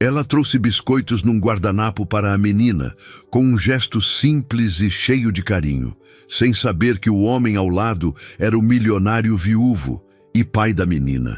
Ela trouxe biscoitos num guardanapo para a menina, com um gesto simples e cheio de carinho, sem saber que o homem ao lado era o milionário viúvo e pai da menina.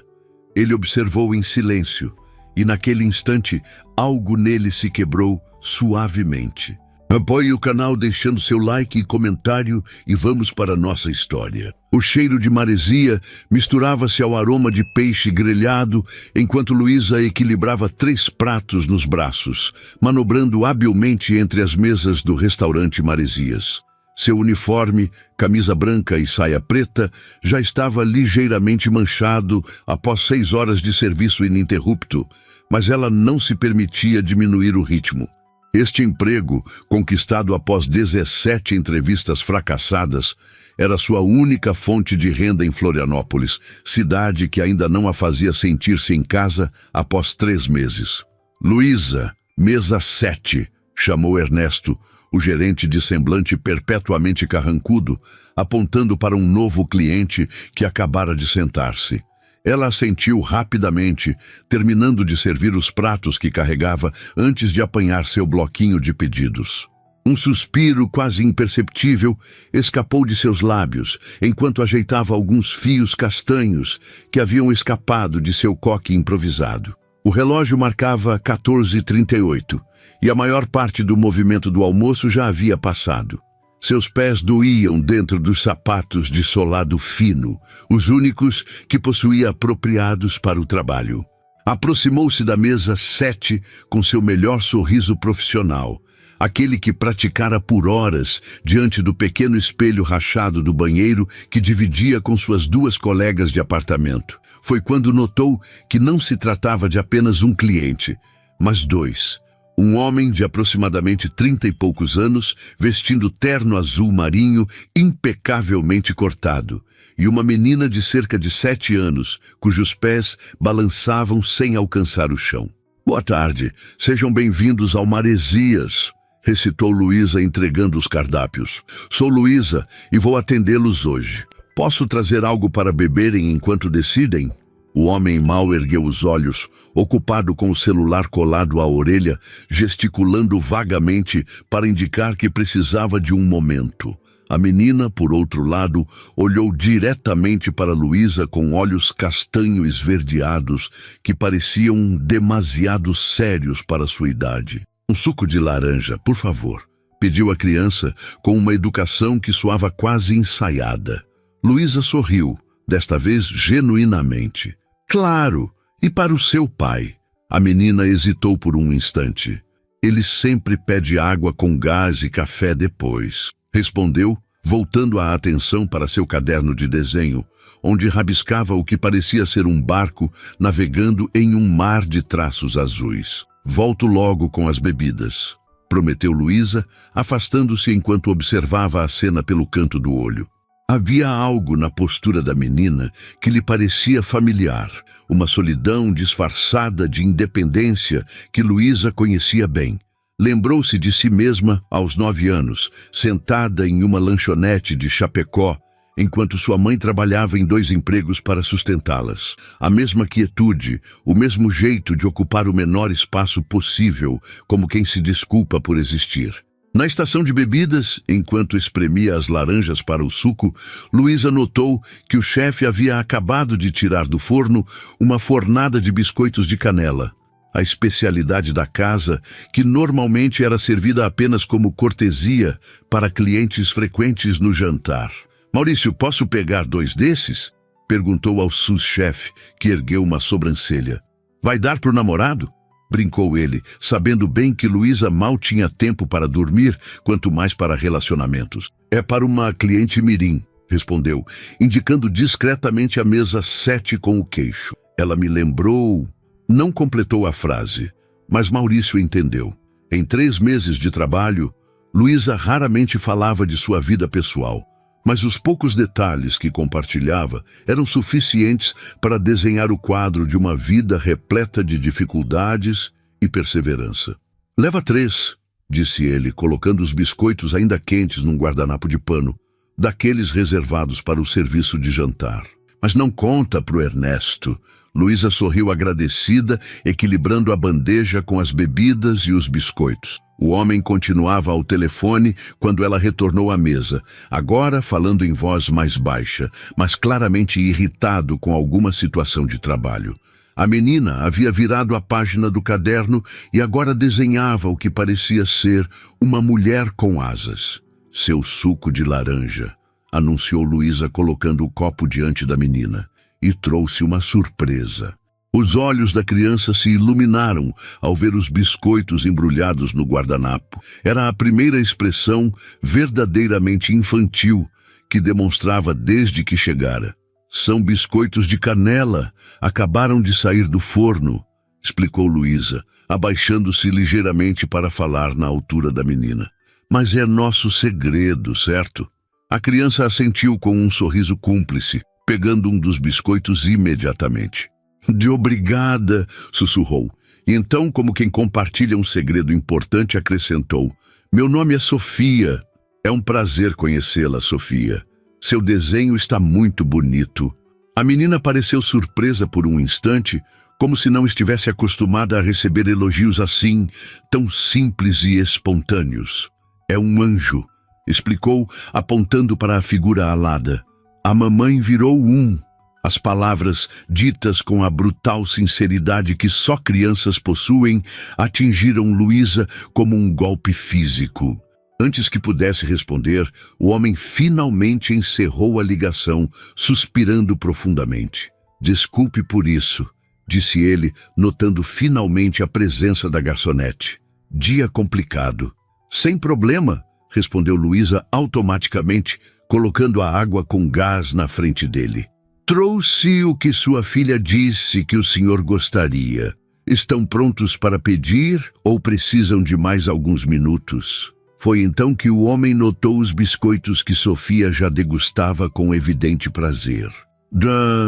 Ele observou em silêncio, e naquele instante algo nele se quebrou suavemente. Apoie o canal deixando seu like e comentário e vamos para a nossa história. O cheiro de maresia misturava-se ao aroma de peixe grelhado enquanto Luísa equilibrava 3 pratos nos braços, manobrando habilmente entre as mesas do restaurante Maresias. Seu uniforme, camisa branca e saia preta, já estava ligeiramente manchado após 6 horas de serviço ininterrupto, mas ela não se permitia diminuir o ritmo. Este emprego, conquistado após 17 entrevistas fracassadas, era sua única fonte de renda em Florianópolis, cidade que ainda não a fazia sentir-se em casa após 3 meses. Luísa, mesa 7, chamou Ernesto, o gerente de semblante perpetuamente carrancudo, apontando para um novo cliente que acabara de sentar-se. Ela assentiu rapidamente, terminando de servir os pratos que carregava antes de apanhar seu bloquinho de pedidos. Um suspiro quase imperceptível escapou de seus lábios, enquanto ajeitava alguns fios castanhos que haviam escapado de seu coque improvisado. O relógio marcava 14h38, e a maior parte do movimento do almoço já havia passado. Seus pés doíam dentro dos sapatos de solado fino, os únicos que possuía apropriados para o trabalho. Aproximou-se da mesa 7 com seu melhor sorriso profissional, aquele que praticara por horas diante do pequeno espelho rachado do banheiro que dividia com suas 2 colegas de apartamento. Foi quando notou que não se tratava de apenas um cliente, mas 2. Um homem de aproximadamente 30 e poucos anos, vestindo terno azul marinho impecavelmente cortado, e uma menina de cerca de 7 anos, cujos pés balançavam sem alcançar o chão. Boa tarde, sejam bem-vindos ao Maresias, recitou Luísa entregando os cardápios. Sou Luísa e vou atendê-los hoje. Posso trazer algo para beberem enquanto decidem? O homem mal ergueu os olhos, ocupado com o celular colado à orelha, gesticulando vagamente para indicar que precisava de um momento. A menina, por outro lado, olhou diretamente para Luísa com olhos castanho esverdeados que pareciam demasiado sérios para sua idade. Um suco de laranja, por favor, pediu a criança com uma educação que soava quase ensaiada. Luísa sorriu, desta vez genuinamente. Claro, e para o seu pai. A menina hesitou por um instante. Ele sempre pede água com gás e café depois, respondeu, voltando a atenção para seu caderno de desenho, onde rabiscava o que parecia ser um barco navegando em um mar de traços azuis. Volto logo com as bebidas, prometeu Luísa, afastando-se enquanto observava a cena pelo canto do olho. Havia algo na postura da menina que lhe parecia familiar, uma solidão disfarçada de independência que Luísa conhecia bem. Lembrou-se de si mesma aos 9 anos, sentada em uma lanchonete de Chapecó, enquanto sua mãe trabalhava em 2 empregos para sustentá-las. A mesma quietude, o mesmo jeito de ocupar o menor espaço possível, como quem se desculpa por existir. Na estação de bebidas, enquanto espremia as laranjas para o suco, Luísa notou que o chefe havia acabado de tirar do forno uma fornada de biscoitos de canela, a especialidade da casa, que normalmente era servida apenas como cortesia para clientes frequentes no jantar. Maurício, posso pegar 2 desses? Perguntou ao sous-chefe, que ergueu uma sobrancelha. Vai dar pro namorado? Brincou ele, sabendo bem que Luísa mal tinha tempo para dormir, quanto mais para relacionamentos. É para uma cliente mirim, respondeu, indicando discretamente a mesa 7 com o queixo. Ela me lembrou... Não completou a frase, mas Maurício entendeu. Em 3 meses de trabalho, Luísa raramente falava de sua vida pessoal, mas os poucos detalhes que compartilhava eram suficientes para desenhar o quadro de uma vida repleta de dificuldades e perseverança. Leva 3, disse ele, colocando os biscoitos ainda quentes num guardanapo de pano, daqueles reservados para o serviço de jantar. Mas não conta pro Ernesto. Luísa sorriu agradecida, equilibrando a bandeja com as bebidas e os biscoitos. O homem continuava ao telefone quando ela retornou à mesa, agora falando em voz mais baixa, mas claramente irritado com alguma situação de trabalho. A menina havia virado a página do caderno e agora desenhava o que parecia ser uma mulher com asas. Seu suco de laranja, anunciou Luísa colocando o copo diante da menina, e trouxe uma surpresa. Os olhos da criança se iluminaram ao ver os biscoitos embrulhados no guardanapo. Era a primeira expressão verdadeiramente infantil que demonstrava desde que chegara. São biscoitos de canela, acabaram de sair do forno, explicou Luísa, abaixando-se ligeiramente para falar na altura da menina. Mas é nosso segredo, certo? A criança assentiu com um sorriso cúmplice, pegando um dos biscoitos imediatamente. De obrigada, sussurrou. E então, como quem compartilha um segredo importante, acrescentou: meu nome é Sofia. É um prazer conhecê-la, Sofia. Seu desenho está muito bonito. A menina pareceu surpresa por um instante, como se não estivesse acostumada a receber elogios assim, tão simples e espontâneos. É um anjo, explicou, apontando para a figura alada. A mamãe virou um. As palavras, ditas com a brutal sinceridade que só crianças possuem, atingiram Luísa como um golpe físico. Antes que pudesse responder, o homem finalmente encerrou a ligação, suspirando profundamente. Desculpe por isso, disse ele, notando finalmente a presença da garçonete. Dia complicado. Sem problema, respondeu Luísa automaticamente, colocando a água com gás na frente dele. Trouxe o que sua filha disse que o senhor gostaria. Estão prontos para pedir ou precisam de mais alguns minutos? Foi então que o homem notou os biscoitos que Sofia já degustava com evidente prazer.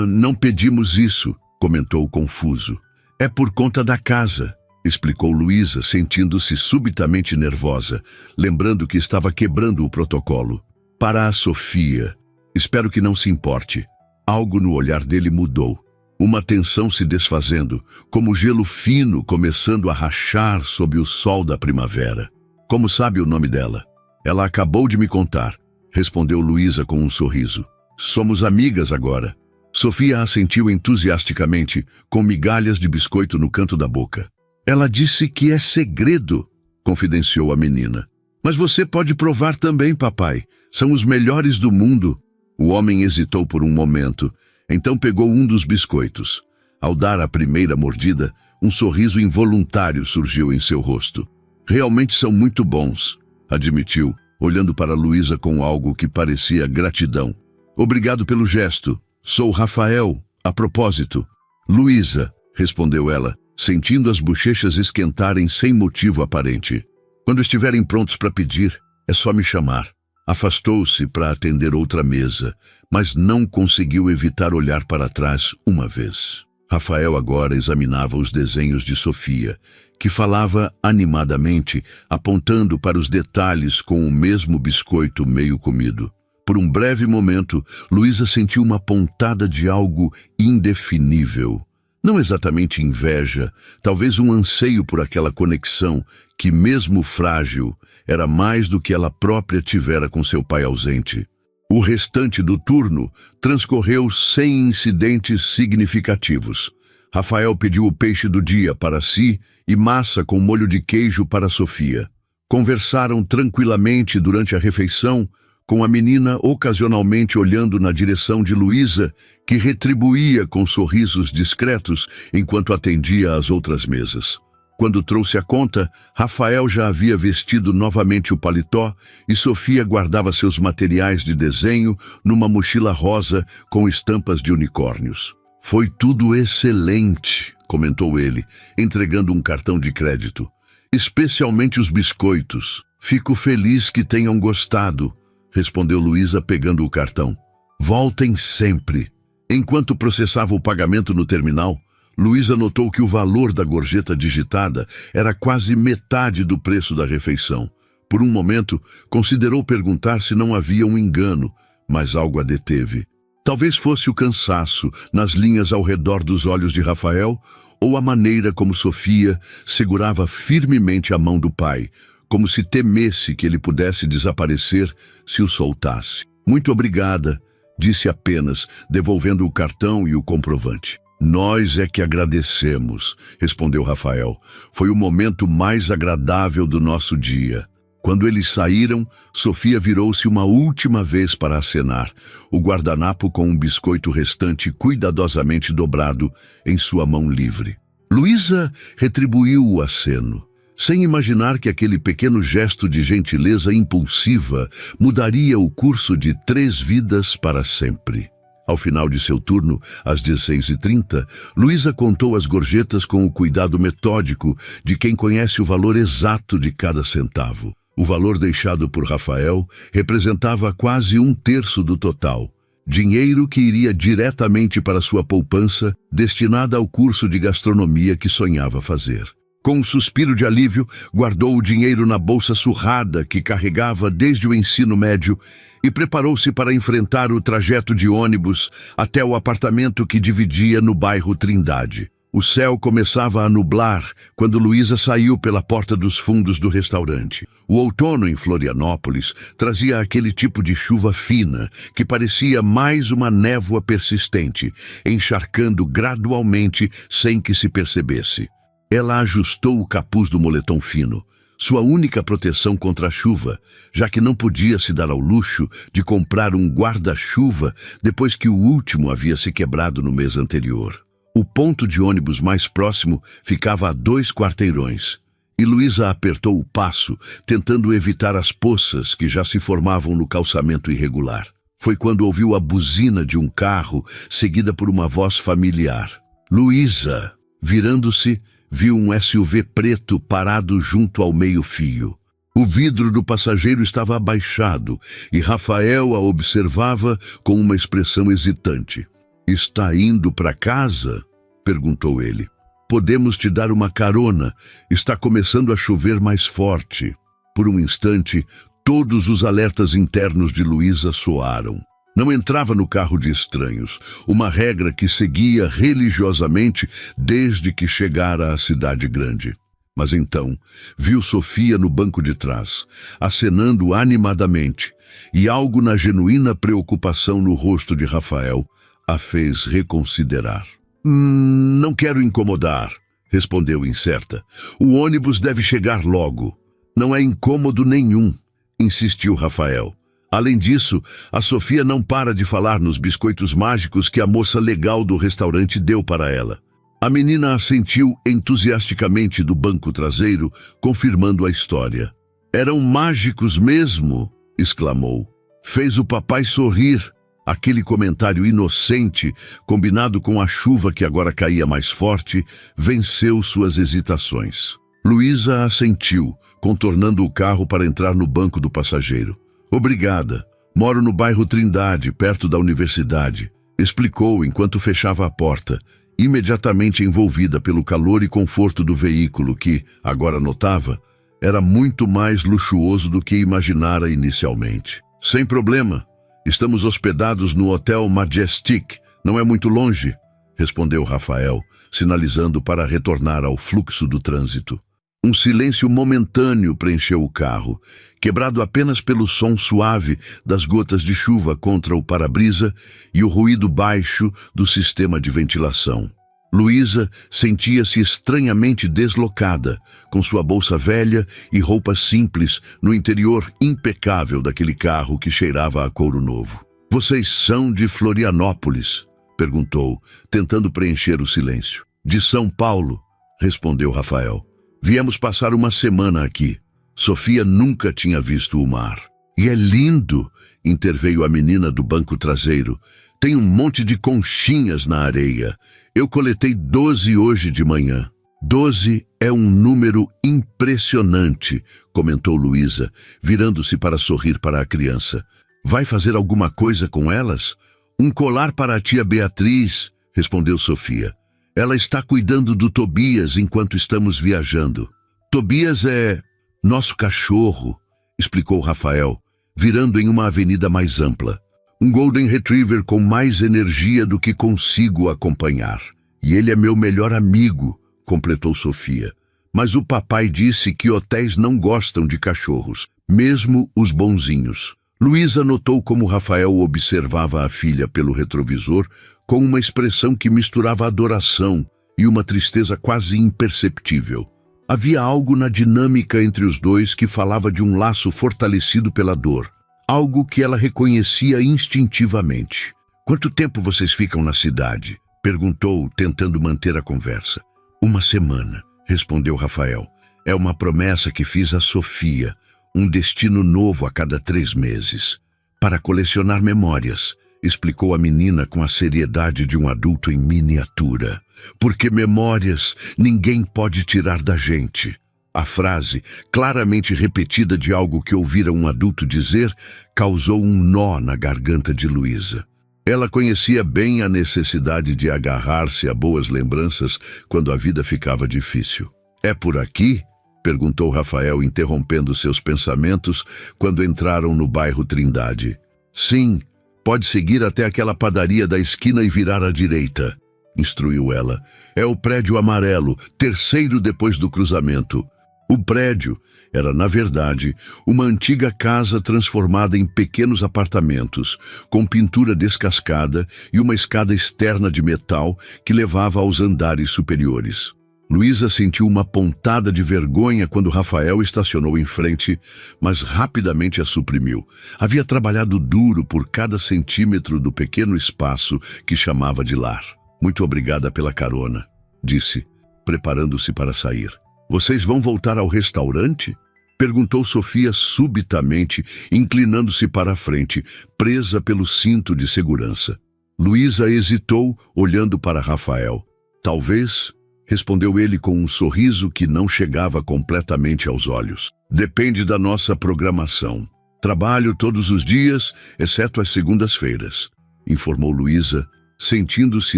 Não pedimos isso, comentou confuso. É por conta da casa, explicou Luísa, sentindo-se subitamente nervosa, lembrando que estava quebrando o protocolo. Para a Sofia. Espero que não se importe. Algo no olhar dele mudou. Uma tensão se desfazendo, como gelo fino começando a rachar sob o sol da primavera. Como sabe o nome dela? Ela acabou de me contar, respondeu Luísa com um sorriso. Somos amigas agora. Sofia assentiu entusiasticamente, com migalhas de biscoito no canto da boca. Ela disse que é segredo, confidenciou a menina. Mas você pode provar também, papai. São os melhores do mundo. O homem hesitou por um momento, então pegou um dos biscoitos. Ao dar a primeira mordida, um sorriso involuntário surgiu em seu rosto. Realmente são muito bons, admitiu, olhando para Luísa com algo que parecia gratidão. Obrigado pelo gesto. Sou Rafael, a propósito. Luísa, respondeu ela, sentindo as bochechas esquentarem sem motivo aparente. Quando estiverem prontos para pedir, é só me chamar. Afastou-se para atender outra mesa, mas não conseguiu evitar olhar para trás uma vez. Rafael agora examinava os desenhos de Sofia, que falava animadamente, apontando para os detalhes com o mesmo biscoito meio comido. Por um breve momento, Luísa sentiu uma pontada de algo indefinível. Não exatamente inveja, talvez um anseio por aquela conexão que, mesmo frágil, era mais do que ela própria tivera com seu pai ausente. O restante do turno transcorreu sem incidentes significativos. Rafael pediu o peixe do dia para si e massa com molho de queijo para Sofia. Conversaram tranquilamente durante a refeição, com a menina ocasionalmente olhando na direção de Luísa, que retribuía com sorrisos discretos enquanto atendia às outras mesas. Quando trouxe a conta, Rafael já havia vestido novamente o paletó e Sofia guardava seus materiais de desenho numa mochila rosa com estampas de unicórnios. Foi tudo excelente, comentou ele, entregando um cartão de crédito. Especialmente os biscoitos. Fico feliz que tenham gostado, respondeu Luísa pegando o cartão. Voltem sempre. Enquanto processava o pagamento no terminal, Luísa notou que o valor da gorjeta digitada era quase metade do preço da refeição. Por um momento, considerou perguntar se não havia um engano, mas algo a deteve. Talvez fosse o cansaço nas linhas ao redor dos olhos de Rafael, ou a maneira como Sofia segurava firmemente a mão do pai, como se temesse que ele pudesse desaparecer se o soltasse. Muito obrigada, disse apenas, devolvendo o cartão e o comprovante. Nós é que agradecemos, respondeu Rafael. Foi o momento mais agradável do nosso dia. Quando eles saíram, Sofia virou-se uma última vez para acenar, o guardanapo com um biscoito restante cuidadosamente dobrado em sua mão livre. Luísa retribuiu o aceno, sem imaginar que aquele pequeno gesto de gentileza impulsiva mudaria o curso de 3 vidas para sempre. Ao final de seu turno, às 16h30, Luísa contou as gorjetas com o cuidado metódico de quem conhece o valor exato de cada centavo. O valor deixado por Rafael representava quase 1/3 do total, dinheiro que iria diretamente para sua poupança, destinada ao curso de gastronomia que sonhava fazer. Com um suspiro de alívio, guardou o dinheiro na bolsa surrada que carregava desde o ensino médio e preparou-se para enfrentar o trajeto de ônibus até o apartamento que dividia no bairro Trindade. O céu começava a nublar quando Luísa saiu pela porta dos fundos do restaurante. O outono em Florianópolis trazia aquele tipo de chuva fina que parecia mais uma névoa persistente, encharcando gradualmente sem que se percebesse. Ela ajustou o capuz do moletom fino, sua única proteção contra a chuva, já que não podia se dar ao luxo de comprar um guarda-chuva depois que o último havia se quebrado no mês anterior. O ponto de ônibus mais próximo ficava a 2 quarteirões, e Luísa apertou o passo, tentando evitar as poças que já se formavam no calçamento irregular. Foi quando ouviu a buzina de um carro, seguida por uma voz familiar. Luísa, virando-se, viu um SUV preto parado junto ao meio-fio. O vidro do passageiro estava abaixado e Rafael a observava com uma expressão hesitante. Está indo para casa? Perguntou ele. Podemos te dar uma carona. Está começando a chover mais forte. Por um instante, todos os alertas internos de Luísa soaram. Não entrava no carro de estranhos, uma regra que seguia religiosamente desde que chegara à cidade grande. Mas então, viu Sofia no banco de trás, acenando animadamente, e algo na genuína preocupação no rosto de Rafael a fez reconsiderar. Não quero incomodar, respondeu incerta. O ônibus deve chegar logo. Não é incômodo nenhum, insistiu Rafael. Além disso, a Sofia não para de falar nos biscoitos mágicos que a moça legal do restaurante deu para ela. A menina assentiu entusiasticamente do banco traseiro, confirmando a história. Eram mágicos mesmo, exclamou. Fez o papai sorrir. Aquele comentário inocente, combinado com a chuva que agora caía mais forte, venceu suas hesitações. Luísa assentiu, contornando o carro para entrar no banco do passageiro. Obrigada. Moro no bairro Trindade, perto da universidade, explicou enquanto fechava a porta, imediatamente envolvida pelo calor e conforto do veículo que, agora notava, era muito mais luxuoso do que imaginara inicialmente. Sem problema. Estamos hospedados no Hotel Majestic, não é muito longe, respondeu Rafael, sinalizando para retornar ao fluxo do trânsito. Um silêncio momentâneo preencheu o carro, quebrado apenas pelo som suave das gotas de chuva contra o para-brisa e o ruído baixo do sistema de ventilação. Luísa sentia-se estranhamente deslocada, com sua bolsa velha e roupas simples no interior impecável daquele carro que cheirava a couro novo. Vocês são de Florianópolis? Perguntou, tentando preencher o silêncio. De São Paulo, respondeu Rafael. Viemos passar uma semana aqui. Sofia nunca tinha visto o mar. E é lindo, interveio a menina do banco traseiro. Tem um monte de conchinhas na areia. Eu coletei 12 hoje de manhã. 12 é um número impressionante, comentou Luísa, virando-se para sorrir para a criança. Vai fazer alguma coisa com elas? Um colar para a tia Beatriz, respondeu Sofia. Ela está cuidando do Tobias enquanto estamos viajando. Tobias é nosso cachorro, explicou Rafael, virando em uma avenida mais ampla. Um Golden Retriever com mais energia do que consigo acompanhar. E ele é meu melhor amigo, completou Sofia. Mas o papai disse que hotéis não gostam de cachorros, mesmo os bonzinhos. Luísa notou como Rafael observava a filha pelo retrovisor com uma expressão que misturava adoração e uma tristeza quase imperceptível. Havia algo na dinâmica entre os dois que falava de um laço fortalecido pela dor, algo que ela reconhecia instintivamente. "Quanto tempo vocês ficam na cidade?" perguntou, tentando manter a conversa. "Uma semana", respondeu Rafael. "É uma promessa que fiz a Sofia, um destino novo a cada 3 meses. Para colecionar memórias", explicou a menina com a seriedade de um adulto em miniatura. "Porque memórias ninguém pode tirar da gente." A frase, claramente repetida de algo que ouvira um adulto dizer, causou um nó na garganta de Luísa. Ela conhecia bem a necessidade de agarrar-se a boas lembranças quando a vida ficava difícil. "É por aqui?" perguntou Rafael, interrompendo seus pensamentos quando entraram no bairro Trindade. "Sim, pode seguir até aquela padaria da esquina e virar à direita", instruiu ela. "É o prédio amarelo, terceiro depois do cruzamento." O prédio era, na verdade, uma antiga casa transformada em pequenos apartamentos, com pintura descascada e uma escada externa de metal que levava aos andares superiores. Luísa sentiu uma pontada de vergonha quando Rafael estacionou em frente, mas rapidamente a suprimiu. Havia trabalhado duro por cada centímetro do pequeno espaço que chamava de lar. "Muito obrigada pela carona", disse, preparando-se para sair. "Vocês vão voltar ao restaurante?" perguntou Sofia subitamente, inclinando-se para a frente, presa pelo cinto de segurança. Luísa hesitou, olhando para Rafael. "Talvez", respondeu ele com um sorriso que não chegava completamente aos olhos. "Depende da nossa programação. Trabalho todos os dias, exceto às segundas-feiras", informou Luísa, sentindo-se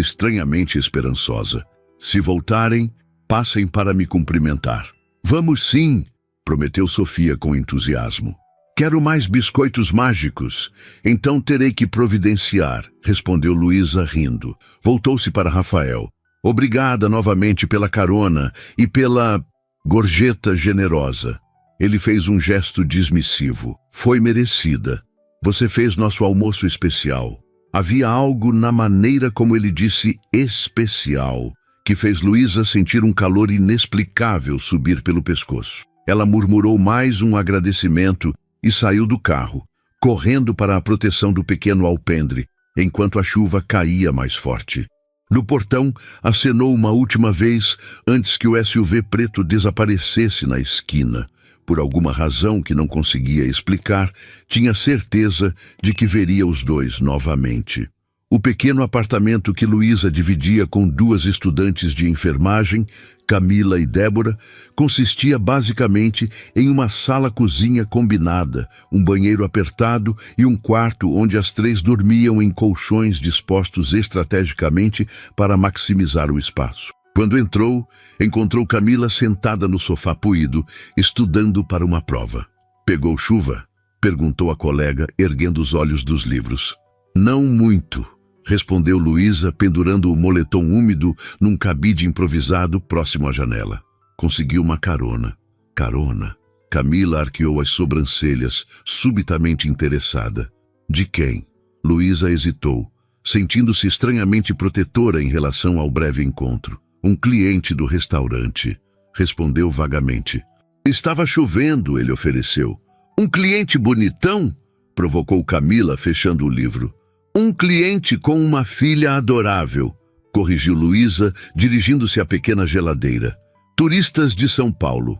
estranhamente esperançosa. "Se voltarem, passem para me cumprimentar." "Vamos sim", prometeu Sofia com entusiasmo. "Quero mais biscoitos mágicos, então terei que providenciar", respondeu Luísa rindo. Voltou-se para Rafael. "Obrigada novamente pela carona e pela gorjeta generosa." Ele fez um gesto dismissivo. "Foi merecida. Você fez nosso almoço especial." Havia algo na maneira como ele disse especial, que fez Luísa sentir um calor inexplicável subir pelo pescoço. Ela murmurou mais um agradecimento e saiu do carro, correndo para a proteção do pequeno alpendre, enquanto a chuva caía mais forte. No portão, acenou uma última vez antes que o SUV preto desaparecesse na esquina. Por alguma razão que não conseguia explicar, tinha certeza de que veria os dois novamente. O pequeno apartamento que Luísa dividia com 2 estudantes de enfermagem, Camila e Débora, consistia basicamente em uma sala-cozinha combinada, um banheiro apertado e um quarto onde as 3 dormiam em colchões dispostos estrategicamente para maximizar o espaço. Quando encontrou Camila sentada no sofá poído, estudando para uma prova. "Pegou chuva?" perguntou a colega, erguendo os olhos dos livros. "Não muito", respondeu Luísa, pendurando o moletom úmido num cabide improvisado próximo à janela. "Consegui uma carona." "Carona?" Camila arqueou as sobrancelhas, subitamente interessada. "De quem?" Luísa hesitou, sentindo-se estranhamente protetora em relação ao breve encontro. "Um cliente do restaurante", respondeu vagamente. "Estava chovendo", ele ofereceu. "Um cliente bonitão?" provocou Camila, fechando o livro. "Um cliente com uma filha adorável", corrigiu Luísa, dirigindo-se à pequena geladeira. "Turistas de São Paulo."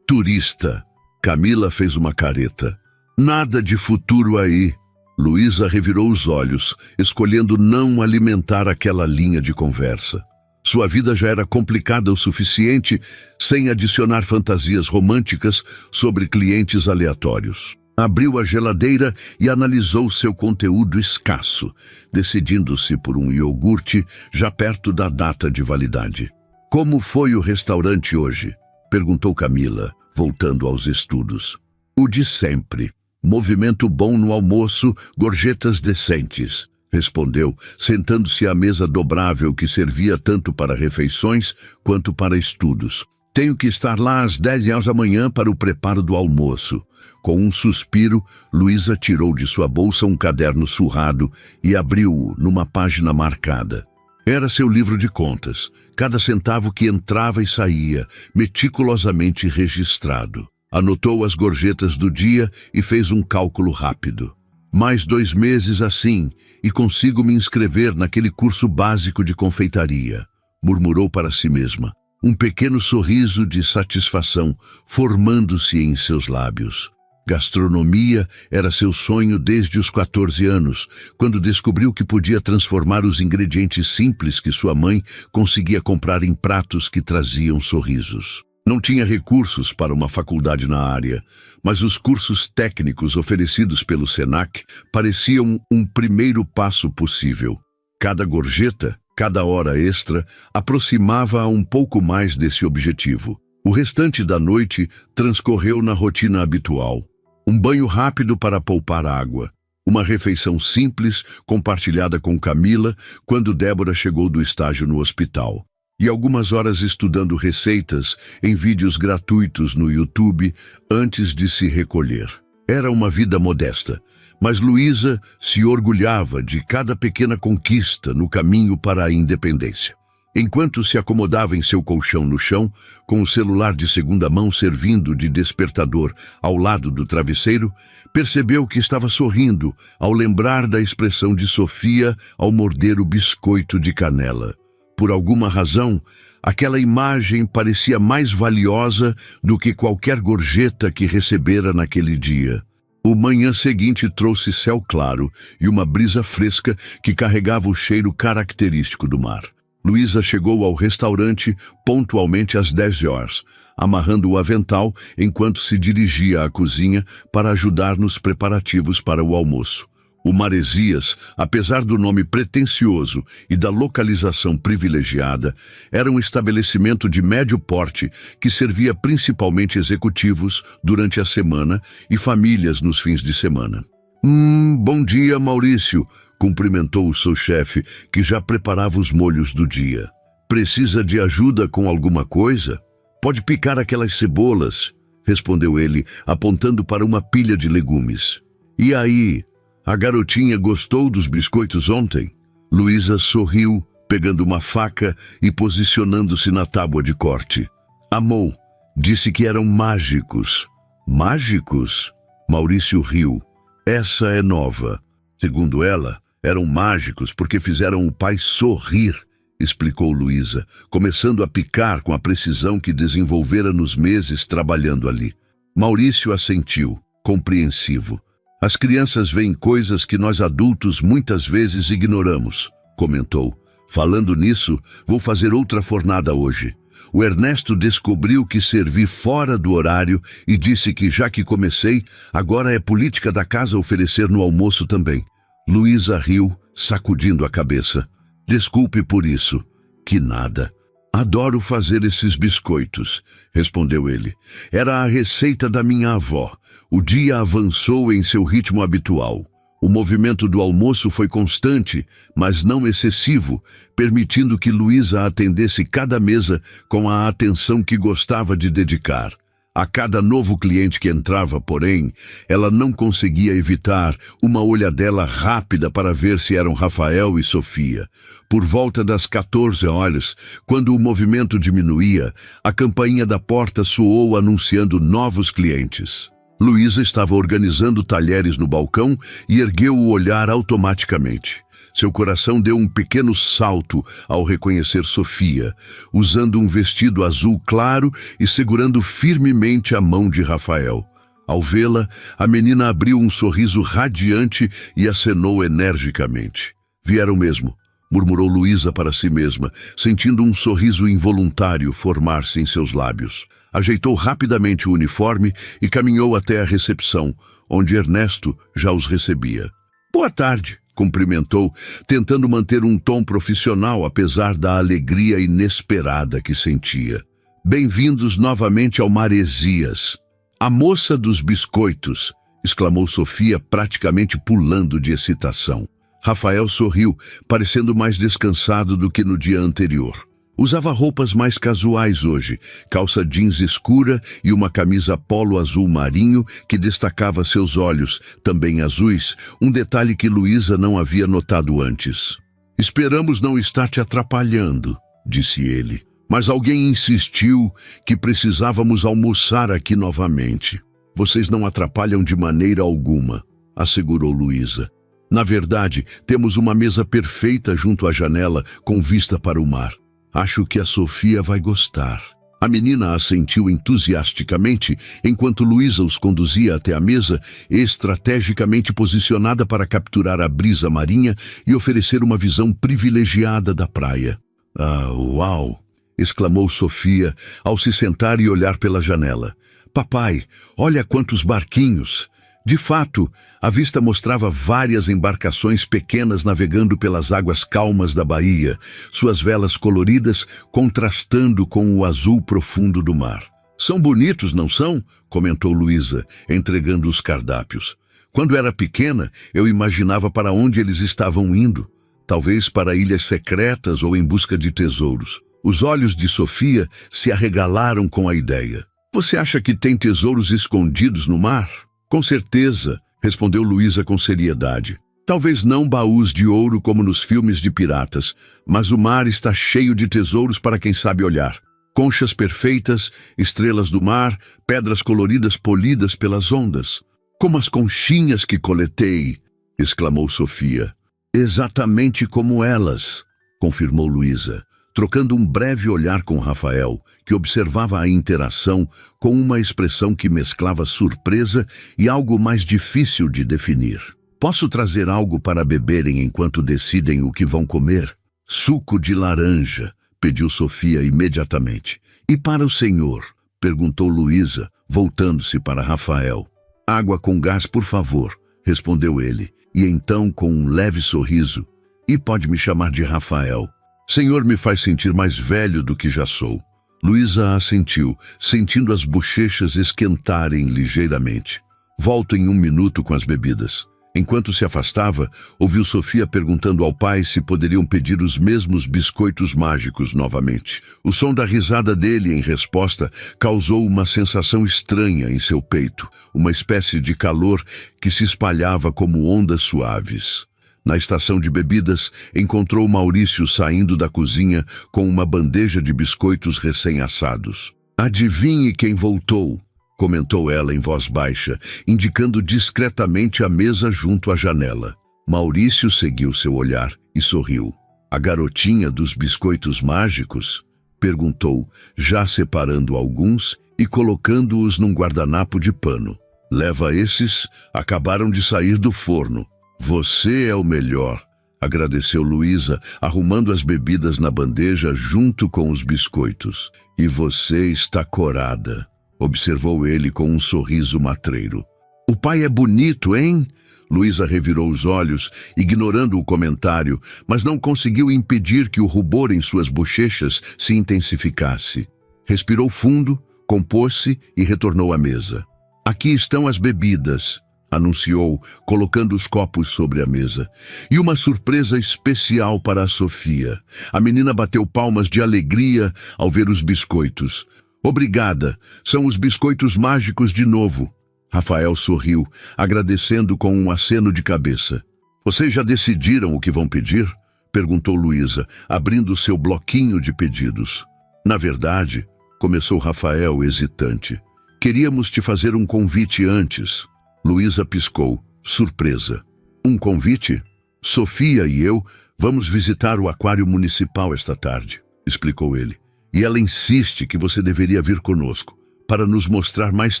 Turista." Camila fez uma careta. "Nada de futuro aí." Luísa revirou os olhos, escolhendo não alimentar aquela linha de conversa. Sua vida já era complicada o suficiente sem adicionar fantasias românticas sobre clientes aleatórios. Abriu a geladeira e analisou seu conteúdo escasso, decidindo-se por um iogurte já perto da data de validade. "Como foi o restaurante hoje?" perguntou Camila, voltando aos estudos. "O de sempre." Movimento bom no almoço, gorjetas decentes, respondeu, sentando-se à mesa dobrável que servia tanto para refeições quanto para estudos. Tenho que estar lá às 10 da manhã para o preparo do almoço. Com um suspiro, Luísa tirou de sua bolsa um caderno surrado e abriu-o numa página marcada. Era seu livro de contas, cada centavo que entrava e saía, meticulosamente registrado. Anotou as gorjetas do dia e fez um cálculo rápido. Mais 2 meses assim, e consigo me inscrever naquele curso básico de confeitaria, murmurou para si mesma. Um pequeno sorriso de satisfação formando-se em seus lábios. Gastronomia era seu sonho desde os 14 anos, quando descobriu que podia transformar os ingredientes simples que sua mãe conseguia comprar em pratos que traziam sorrisos. Não tinha recursos para uma faculdade na área, mas os cursos técnicos oferecidos pelo Senac pareciam um primeiro passo possível. Cada gorjeta, cada hora extra, aproximava-a um pouco mais desse objetivo. O restante da noite transcorreu na rotina habitual. Um banho rápido para poupar água. Uma refeição simples, compartilhada com Camila, quando Débora chegou do estágio no hospital. E algumas horas estudando receitas em vídeos gratuitos no YouTube antes de se recolher. Era uma vida modesta, mas Luísa se orgulhava de cada pequena conquista no caminho para a independência. Enquanto se acomodava em seu colchão no chão, com o celular de segunda mão servindo de despertador ao lado do travesseiro, percebeu que estava sorrindo ao lembrar da expressão de Sofia ao morder o biscoito de canela. Por alguma razão, aquela imagem parecia mais valiosa do que qualquer gorjeta que recebera naquele dia. O manhã seguinte trouxe céu claro e uma brisa fresca que carregava o cheiro característico do mar. Luísa chegou ao restaurante pontualmente às 10 horas, amarrando o avental enquanto se dirigia à cozinha para ajudar nos preparativos para o almoço. O Maresias, apesar do nome pretensioso e da localização privilegiada, era um estabelecimento de médio porte que servia principalmente executivos durante a semana e famílias nos fins de semana. Bom dia, Maurício, cumprimentou o seu chefe, que já preparava os molhos do dia. Precisa de ajuda com alguma coisa? Pode picar aquelas cebolas, respondeu ele, apontando para uma pilha de legumes. E aí, a garotinha gostou dos biscoitos ontem? Luísa sorriu, pegando uma faca e posicionando-se na tábua de corte. Amou. Disse que eram mágicos. Mágicos? Maurício riu. Essa é nova. Segundo ela, eram mágicos porque fizeram o pai sorrir, explicou Luísa, começando a picar com a precisão que desenvolvera nos meses trabalhando ali. Maurício assentiu, compreensivo. As crianças veem coisas que nós adultos muitas vezes ignoramos, comentou. Falando nisso, vou fazer outra fornada hoje. O Ernesto descobriu que servi fora do horário e disse que, já que comecei, agora é política da casa oferecer no almoço também. Luísa riu, sacudindo a cabeça. Desculpe por isso. Que nada. Adoro fazer esses biscoitos, respondeu ele. Era a receita da minha avó. O dia avançou em seu ritmo habitual. O movimento do almoço foi constante, mas não excessivo, permitindo que Luísa atendesse cada mesa com a atenção que gostava de dedicar. A cada novo cliente que entrava, porém, ela não conseguia evitar uma olhadela rápida para ver se eram Rafael e Sofia. Por volta das 14 horas, quando o movimento diminuía, a campainha da porta soou anunciando novos clientes. Luísa estava organizando talheres no balcão e ergueu o olhar automaticamente. Seu coração deu um pequeno salto ao reconhecer Sofia, usando um vestido azul claro e segurando firmemente a mão de Rafael. Ao vê-la, a menina abriu um sorriso radiante e acenou energicamente. Vieram mesmo, murmurou Luísa para si mesma, sentindo um sorriso involuntário formar-se em seus lábios. Ajeitou rapidamente o uniforme e caminhou até a recepção, onde Ernesto já os recebia. Boa tarde, cumprimentou, tentando manter um tom profissional apesar da alegria inesperada que sentia. Bem-vindos novamente ao Maresias. A moça dos biscoitos, exclamou Sofia, praticamente pulando de excitação. Rafael sorriu, parecendo mais descansado do que no dia anterior. Usava roupas mais casuais hoje, calça jeans escura e uma camisa polo azul marinho que destacava seus olhos, também azuis, um detalhe que Luísa não havia notado antes. Esperamos não estar te atrapalhando, disse ele, mas alguém insistiu que precisávamos almoçar aqui novamente. Vocês não atrapalham de maneira alguma, assegurou Luísa. Na verdade, temos uma mesa perfeita junto à janela com vista para o mar. Acho que a Sofia vai gostar. A menina assentiu entusiasticamente enquanto Luísa os conduzia até a mesa, estrategicamente posicionada para capturar a brisa marinha e oferecer uma visão privilegiada da praia. Ah, uau! Exclamou Sofia ao se sentar e olhar pela janela. Papai, olha quantos barquinhos! De fato, a vista mostrava várias embarcações pequenas navegando pelas águas calmas da baía, suas velas coloridas contrastando com o azul profundo do mar. São bonitos, não são? Comentou Luísa, entregando os cardápios. Quando era pequena, eu imaginava para onde eles estavam indo. Talvez para ilhas secretas ou em busca de tesouros. Os olhos de Sofia se arregalaram com a ideia. Você acha que tem tesouros escondidos no mar? Com certeza, respondeu Luísa com seriedade. Talvez não baús de ouro como nos filmes de piratas, mas o mar está cheio de tesouros para quem sabe olhar. Conchas perfeitas, estrelas do mar, pedras coloridas polidas pelas ondas. Como as conchinhas que coletei, exclamou Sofia. Exatamente como elas, confirmou Luísa, trocando um breve olhar com Rafael, que observava a interação com uma expressão que mesclava surpresa e algo mais difícil de definir. Posso trazer algo para beberem enquanto decidem o que vão comer? Suco de laranja, pediu Sofia imediatamente. E para o senhor? Perguntou Luísa, voltando-se para Rafael. Água com gás, por favor, respondeu ele, e então com um leve sorriso. E pode me chamar de Rafael. Senhor me faz sentir mais velho do que já sou. Luísa assentiu, sentindo as bochechas esquentarem ligeiramente. Volto em 1 minuto com as bebidas. Enquanto se afastava, ouviu Sofia perguntando ao pai se poderiam pedir os mesmos biscoitos mágicos novamente. O som da risada dele em resposta causou uma sensação estranha em seu peito, uma espécie de calor que se espalhava como ondas suaves. Na estação de bebidas, encontrou Maurício saindo da cozinha com uma bandeja de biscoitos recém-assados. Adivinhe quem voltou, comentou ela em voz baixa, indicando discretamente a mesa junto à janela. Maurício seguiu seu olhar e sorriu. A garotinha dos biscoitos mágicos? Perguntou, já separando alguns e colocando-os num guardanapo de pano. Leva esses, acabaram de sair do forno. Você é o melhor, agradeceu Luísa, arrumando as bebidas na bandeja junto com os biscoitos. E você está corada, observou ele com um sorriso matreiro. O pai é bonito, hein? Luísa revirou os olhos, ignorando o comentário, mas não conseguiu impedir que o rubor em suas bochechas se intensificasse. Respirou fundo, compôs-se e retornou à mesa. Aqui estão as bebidas, anunciou, colocando os copos sobre a mesa. E uma surpresa especial para a Sofia. A menina bateu palmas de alegria ao ver os biscoitos. Obrigada, são os biscoitos mágicos de novo. Rafael sorriu, agradecendo com um aceno de cabeça. Vocês já decidiram o que vão pedir? Perguntou Luísa, abrindo seu bloquinho de pedidos. Na verdade, começou Rafael hesitante. Queríamos te fazer um convite antes. Luísa piscou, surpresa. Um convite? Sofia e eu vamos visitar o aquário municipal esta tarde, explicou ele. E ela insiste que você deveria vir conosco, para nos mostrar mais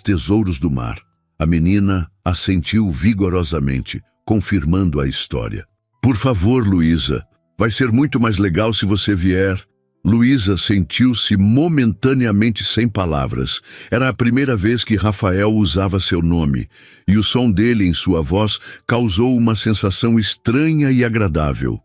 tesouros do mar. A menina assentiu vigorosamente, confirmando a história. Por favor, Luísa, vai ser muito mais legal se você vier. Luísa sentiu-se momentaneamente sem palavras. Era a primeira vez que Rafael usava seu nome, e o som dele em sua voz causou uma sensação estranha e agradável.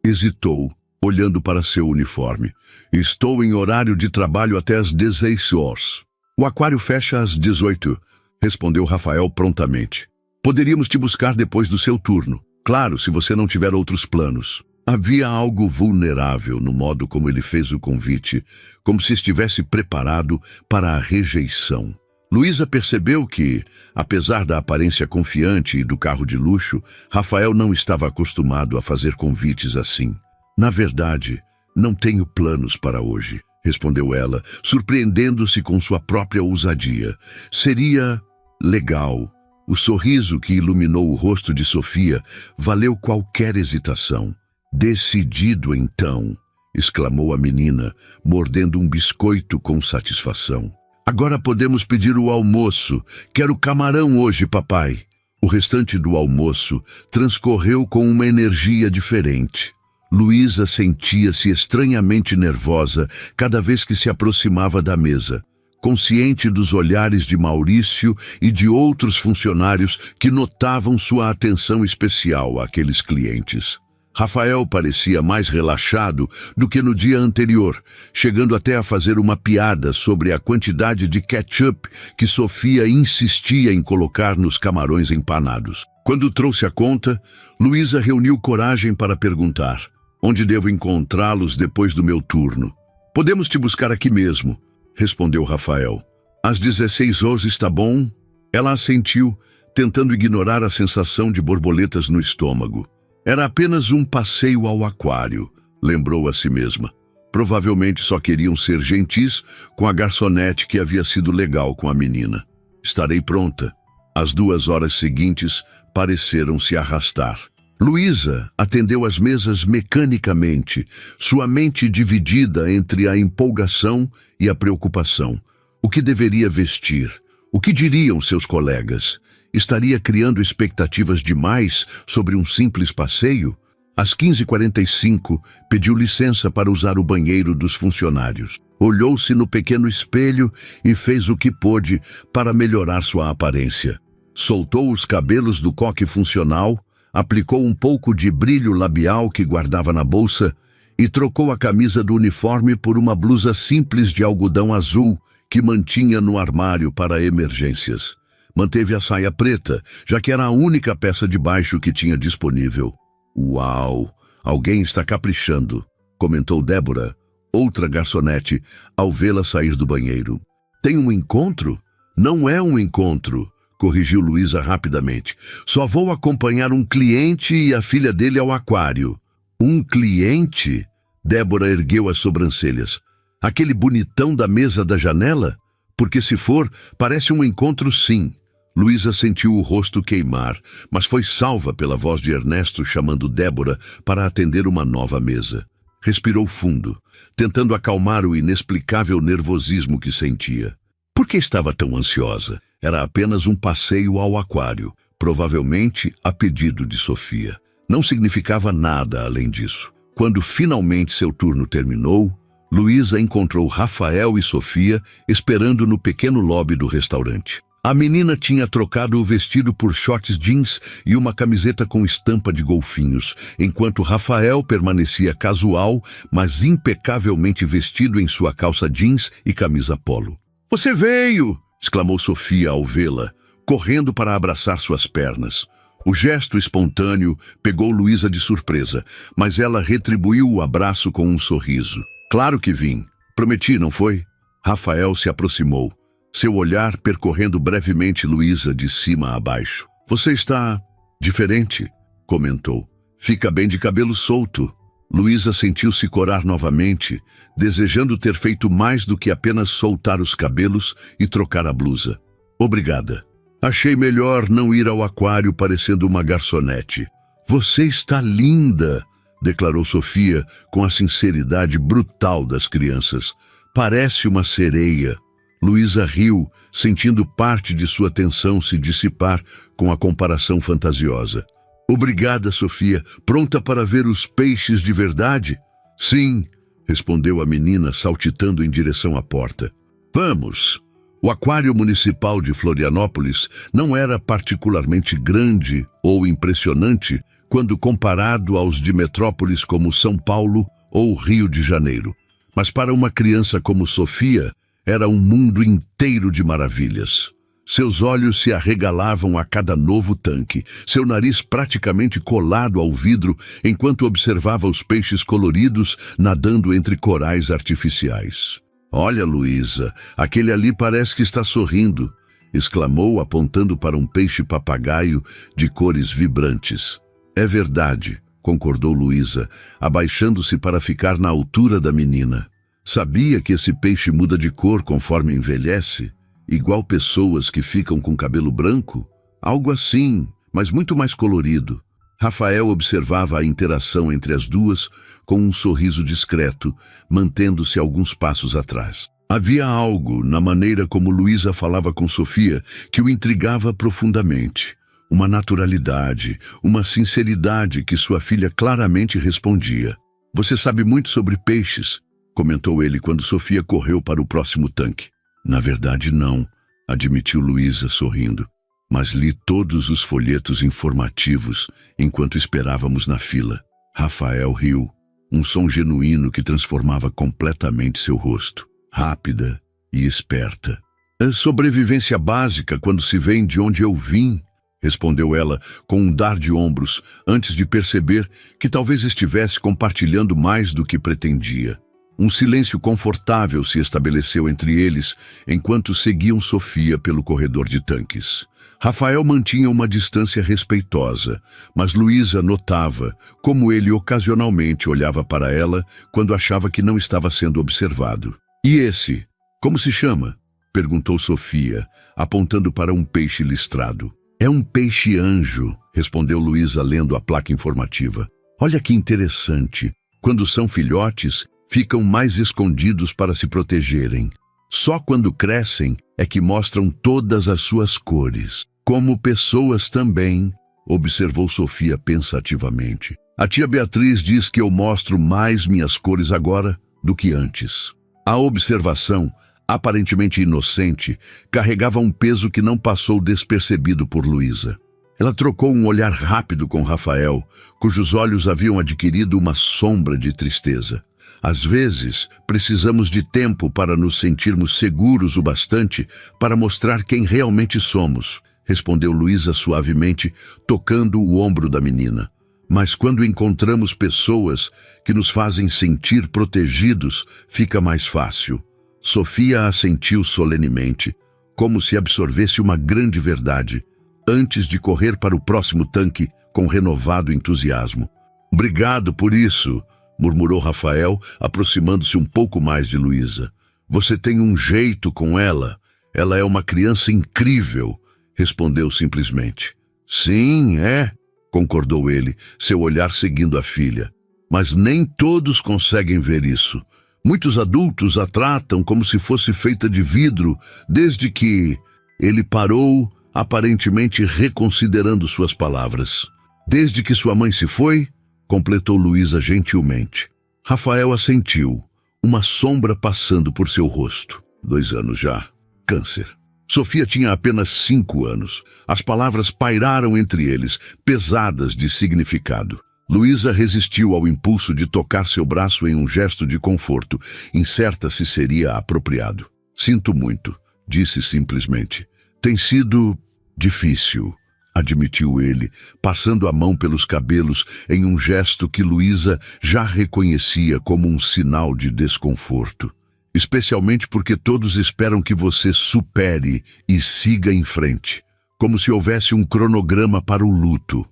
Hesitou, olhando para seu uniforme. Estou em horário de trabalho até às 16 horas. O aquário fecha às 18, respondeu Rafael prontamente. Poderíamos te buscar depois do seu turno. Claro, se você não tiver outros planos. Havia algo vulnerável no modo como ele fez o convite, como se estivesse preparado para a rejeição. Luísa percebeu que, apesar da aparência confiante e do carro de luxo, Rafael não estava acostumado a fazer convites assim. Na verdade, não tenho planos para hoje, respondeu ela, surpreendendo-se com sua própria ousadia. Seria legal. O sorriso que iluminou o rosto de Sofia valeu qualquer hesitação. Decidido então, exclamou a menina, mordendo um biscoito com satisfação. Agora podemos pedir o almoço. Quero camarão hoje, papai. O restante do almoço transcorreu com uma energia diferente. Luísa sentia-se estranhamente nervosa cada vez que se aproximava da mesa, consciente dos olhares de Maurício e de outros funcionários que notavam sua atenção especial àqueles clientes. Rafael parecia mais relaxado do que no dia anterior, chegando até a fazer uma piada sobre a quantidade de ketchup que Sofia insistia em colocar nos camarões empanados. Quando trouxe a conta, Luísa reuniu coragem para perguntar: onde devo encontrá-los depois do meu turno? Podemos te buscar aqui mesmo, respondeu Rafael. Às 16 horas está bom? Ela assentiu, tentando ignorar a sensação de borboletas no estômago. Era apenas um passeio ao aquário, lembrou a si mesma. Provavelmente só queriam ser gentis com a garçonete que havia sido legal com a menina. Estarei pronta. As 2 horas seguintes pareceram se arrastar. Luísa atendeu as mesas mecanicamente, sua mente dividida entre a empolgação e a preocupação. O que deveria vestir? O que diriam seus colegas? Estaria criando expectativas demais sobre um simples passeio? Às 15h45, pediu licença para usar o banheiro dos funcionários. Olhou-se no pequeno espelho e fez o que pôde para melhorar sua aparência. Soltou os cabelos do coque funcional, aplicou um pouco de brilho labial que guardava na bolsa e trocou a camisa do uniforme por uma blusa simples de algodão azul que mantinha no armário para emergências. Manteve a saia preta, já que era a única peça de baixo que tinha disponível. Uau! Alguém está caprichando, comentou Débora, outra garçonete, ao vê-la sair do banheiro. Tem um encontro? Não é um encontro, corrigiu Luísa rapidamente. Só vou acompanhar um cliente e a filha dele ao aquário. Um cliente? Débora ergueu as sobrancelhas. Aquele bonitão da mesa da janela? Porque se for, parece um encontro sim. Luísa sentiu o rosto queimar, mas foi salva pela voz de Ernesto chamando Débora para atender uma nova mesa. Respirou fundo, tentando acalmar o inexplicável nervosismo que sentia. Por que estava tão ansiosa? Era apenas um passeio ao aquário, provavelmente a pedido de Sofia. Não significava nada além disso. Quando finalmente seu turno terminou, Luísa encontrou Rafael e Sofia esperando no pequeno lobby do restaurante. A menina tinha trocado o vestido por shorts jeans e uma camiseta com estampa de golfinhos, enquanto Rafael permanecia casual, mas impecavelmente vestido em sua calça jeans e camisa polo. "Você veio!" exclamou Sofia ao vê-la, correndo para abraçar suas pernas. O gesto espontâneo pegou Luísa de surpresa, mas ela retribuiu o abraço com um sorriso. "Claro que vim. Prometi, não foi?" Rafael se aproximou, seu olhar percorrendo brevemente Luísa de cima a baixo. "Você está diferente", comentou. "Fica bem de cabelo solto." Luísa sentiu-se corar novamente, desejando ter feito mais do que apenas soltar os cabelos e trocar a blusa. "Obrigada. Achei melhor não ir ao aquário parecendo uma garçonete." "Você está linda", declarou Sofia com a sinceridade brutal das crianças. "Parece uma sereia." Luísa riu, sentindo parte de sua tensão se dissipar com a comparação fantasiosa. "Obrigada, Sofia. Pronta para ver os peixes de verdade?" "Sim", respondeu a menina, saltitando em direção à porta. "Vamos." O aquário municipal de Florianópolis não era particularmente grande ou impressionante quando comparado aos de metrópoles como São Paulo ou Rio de Janeiro. Mas para uma criança como Sofia, era um mundo inteiro de maravilhas. Seus olhos se arregalavam a cada novo tanque, seu nariz praticamente colado ao vidro, enquanto observava os peixes coloridos nadando entre corais artificiais. "Olha, Luísa, aquele ali parece que está sorrindo", exclamou, apontando para um peixe-papagaio de cores vibrantes. "É verdade", concordou Luísa, abaixando-se para ficar na altura da menina. "Sabia que esse peixe muda de cor conforme envelhece? Igual pessoas que ficam com cabelo branco? Algo assim, mas muito mais colorido." Rafael observava a interação entre as duas com um sorriso discreto, mantendo-se alguns passos atrás. Havia algo na maneira como Luísa falava com Sofia que o intrigava profundamente. Uma naturalidade, uma sinceridade que sua filha claramente respondia. "Você sabe muito sobre peixes", comentou ele quando Sofia correu para o próximo tanque. "Na verdade, não", admitiu Luísa, sorrindo. "Mas li todos os folhetos informativos enquanto esperávamos na fila." Rafael riu, um som genuíno que transformava completamente seu rosto. "Rápida e esperta." "É sobrevivência básica quando se vem de onde eu vim", respondeu ela com um dar de ombros, antes de perceber que talvez estivesse compartilhando mais do que pretendia. Um silêncio confortável se estabeleceu entre eles enquanto seguiam Sofia pelo corredor de tanques. Rafael mantinha uma distância respeitosa, mas Luísa notava como ele ocasionalmente olhava para ela quando achava que não estava sendo observado. "E esse? Como se chama?", perguntou Sofia, apontando para um peixe listrado. "É um peixe-anjo", respondeu Luísa lendo a placa informativa. "Olha que interessante. Quando são filhotes, ficam mais escondidos para se protegerem. Só quando crescem é que mostram todas as suas cores. Como pessoas também", observou Sofia pensativamente. "A tia Beatriz diz que eu mostro mais minhas cores agora do que antes." A observação, aparentemente inocente, carregava um peso que não passou despercebido por Luísa. Ela trocou um olhar rápido com Rafael, cujos olhos haviam adquirido uma sombra de tristeza. "Às vezes, precisamos de tempo para nos sentirmos seguros o bastante para mostrar quem realmente somos", respondeu Luísa suavemente, tocando o ombro da menina. "Mas quando encontramos pessoas que nos fazem sentir protegidos, fica mais fácil." Sofia assentiu solenemente, como se absorvesse uma grande verdade, antes de correr para o próximo tanque com renovado entusiasmo. "Obrigado por isso", murmurou Rafael, aproximando-se um pouco mais de Luísa. "Você tem um jeito com ela. Ela é uma criança incrível", respondeu simplesmente. "Sim, é", concordou ele, seu olhar seguindo a filha. "Mas nem todos conseguem ver isso. Muitos adultos a tratam como se fosse feita de vidro, desde que..." Ele parou, aparentemente reconsiderando suas palavras. "Desde que sua mãe se foi?", completou Luísa gentilmente. Rafael assentiu, uma sombra passando por seu rosto. 2 anos já. Câncer. Sofia tinha apenas 5 anos. As palavras pairaram entre eles, pesadas de significado. Luísa resistiu ao impulso de tocar seu braço em um gesto de conforto, incerta se seria apropriado. "Sinto muito", disse simplesmente. "Tem sido difícil", admitiu ele, passando a mão pelos cabelos em um gesto que Luísa já reconhecia como um sinal de desconforto. "Especialmente porque todos esperam que você supere e siga em frente, como se houvesse um cronograma para o luto."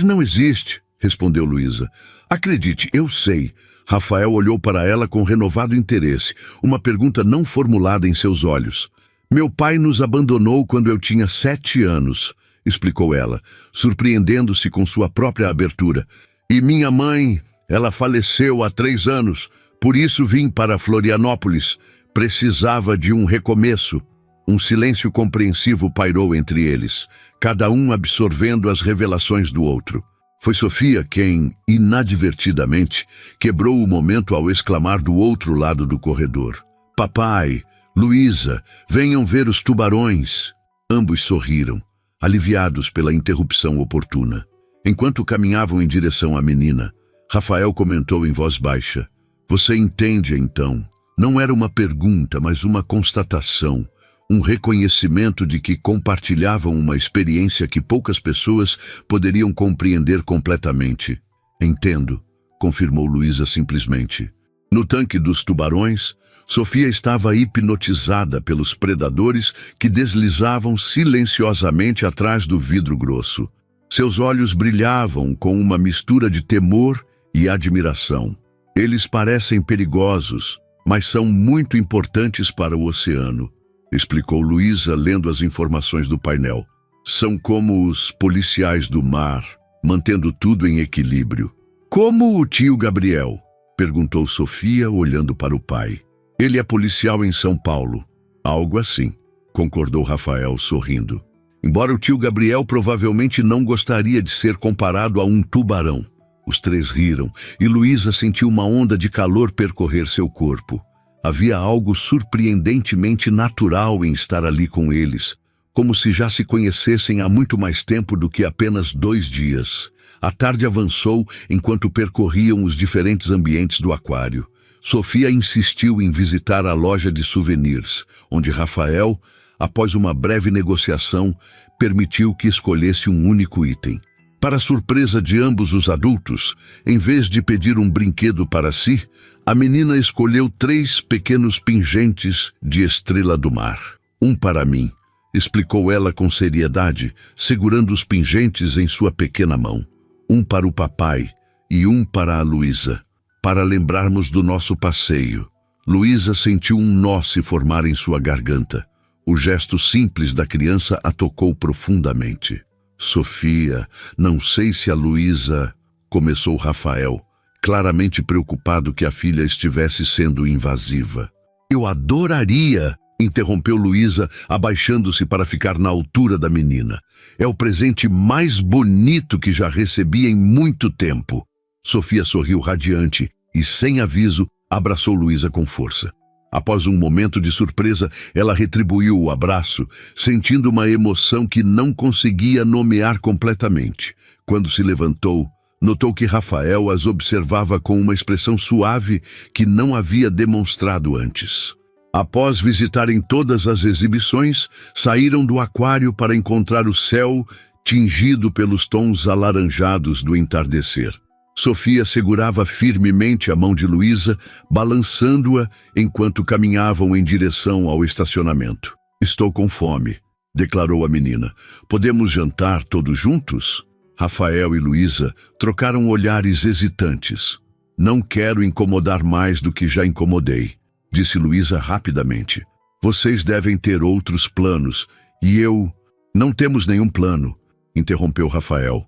"Não existe", respondeu Luísa. "Acredite, eu sei." Rafael olhou para ela com renovado interesse, uma pergunta não formulada em seus olhos. "Meu pai nos abandonou quando eu tinha 7 anos, explicou ela, surpreendendo-se com sua própria abertura. "E minha mãe, ela faleceu há 3 anos, por isso vim para Florianópolis. Precisava de um recomeço." Um silêncio compreensivo pairou entre eles, cada um absorvendo as revelações do outro. Foi Sofia quem, inadvertidamente, quebrou o momento ao exclamar do outro lado do corredor: "Papai, Luísa, venham ver os tubarões." Ambos sorriram, aliviados pela interrupção oportuna. Enquanto caminhavam em direção à menina, Rafael comentou em voz baixa: "Você entende, então?" Não era uma pergunta, mas uma constatação, um reconhecimento de que compartilhavam uma experiência que poucas pessoas poderiam compreender completamente. Entendo, confirmou Luísa simplesmente. No tanque dos tubarões, Sofia estava hipnotizada pelos predadores que deslizavam silenciosamente atrás do vidro grosso. Seus olhos brilhavam com uma mistura de temor e admiração. Eles parecem perigosos, mas são muito importantes para o oceano, explicou Luísa, lendo as informações do painel. São como os policiais do mar, mantendo tudo em equilíbrio. Como o tio Gabriel? Perguntou Sofia, olhando para o pai. Ele é policial em São Paulo. Algo assim, concordou Rafael, sorrindo. Embora o tio Gabriel provavelmente não gostaria de ser comparado a um tubarão. Os três riram, e Luísa sentiu uma onda de calor percorrer seu corpo. Havia algo surpreendentemente natural em estar ali com eles, como se já se conhecessem há muito mais tempo do que apenas 2 dias. A tarde avançou enquanto percorriam os diferentes ambientes do aquário. Sofia insistiu em visitar a loja de souvenirs, onde Rafael, após uma breve negociação, permitiu que escolhesse um único item. Para surpresa de ambos os adultos, em vez de pedir um brinquedo para si, a menina escolheu 3 pequenos pingentes de estrela do mar. Um para mim, explicou ela com seriedade, segurando os pingentes em sua pequena mão. Um para o papai e um para a Luísa, para lembrarmos do nosso passeio. Luísa sentiu um nó se formar em sua garganta. O gesto simples da criança a tocou profundamente. Sofia, não sei se a Luísa... Começou Rafael, claramente preocupado que a filha estivesse sendo invasiva. Eu adoraria... Interrompeu Luísa, abaixando-se para ficar na altura da menina. É o presente mais bonito que já recebi em muito tempo. Sofia sorriu radiante e, sem aviso, abraçou Luísa com força. Após um momento de surpresa, ela retribuiu o abraço, sentindo uma emoção que não conseguia nomear completamente. Quando se levantou, notou que Rafael as observava com uma expressão suave que não havia demonstrado antes. Após visitarem todas as exibições, saíram do aquário para encontrar o céu tingido pelos tons alaranjados do entardecer. Sofia segurava firmemente a mão de Luísa, balançando-a enquanto caminhavam em direção ao estacionamento. Estou com fome, declarou a menina. Podemos jantar todos juntos? Rafael e Luísa trocaram olhares hesitantes. Não quero incomodar mais do que já incomodei, disse Luísa rapidamente. Vocês devem ter outros planos, e eu... Não temos nenhum plano, interrompeu Rafael.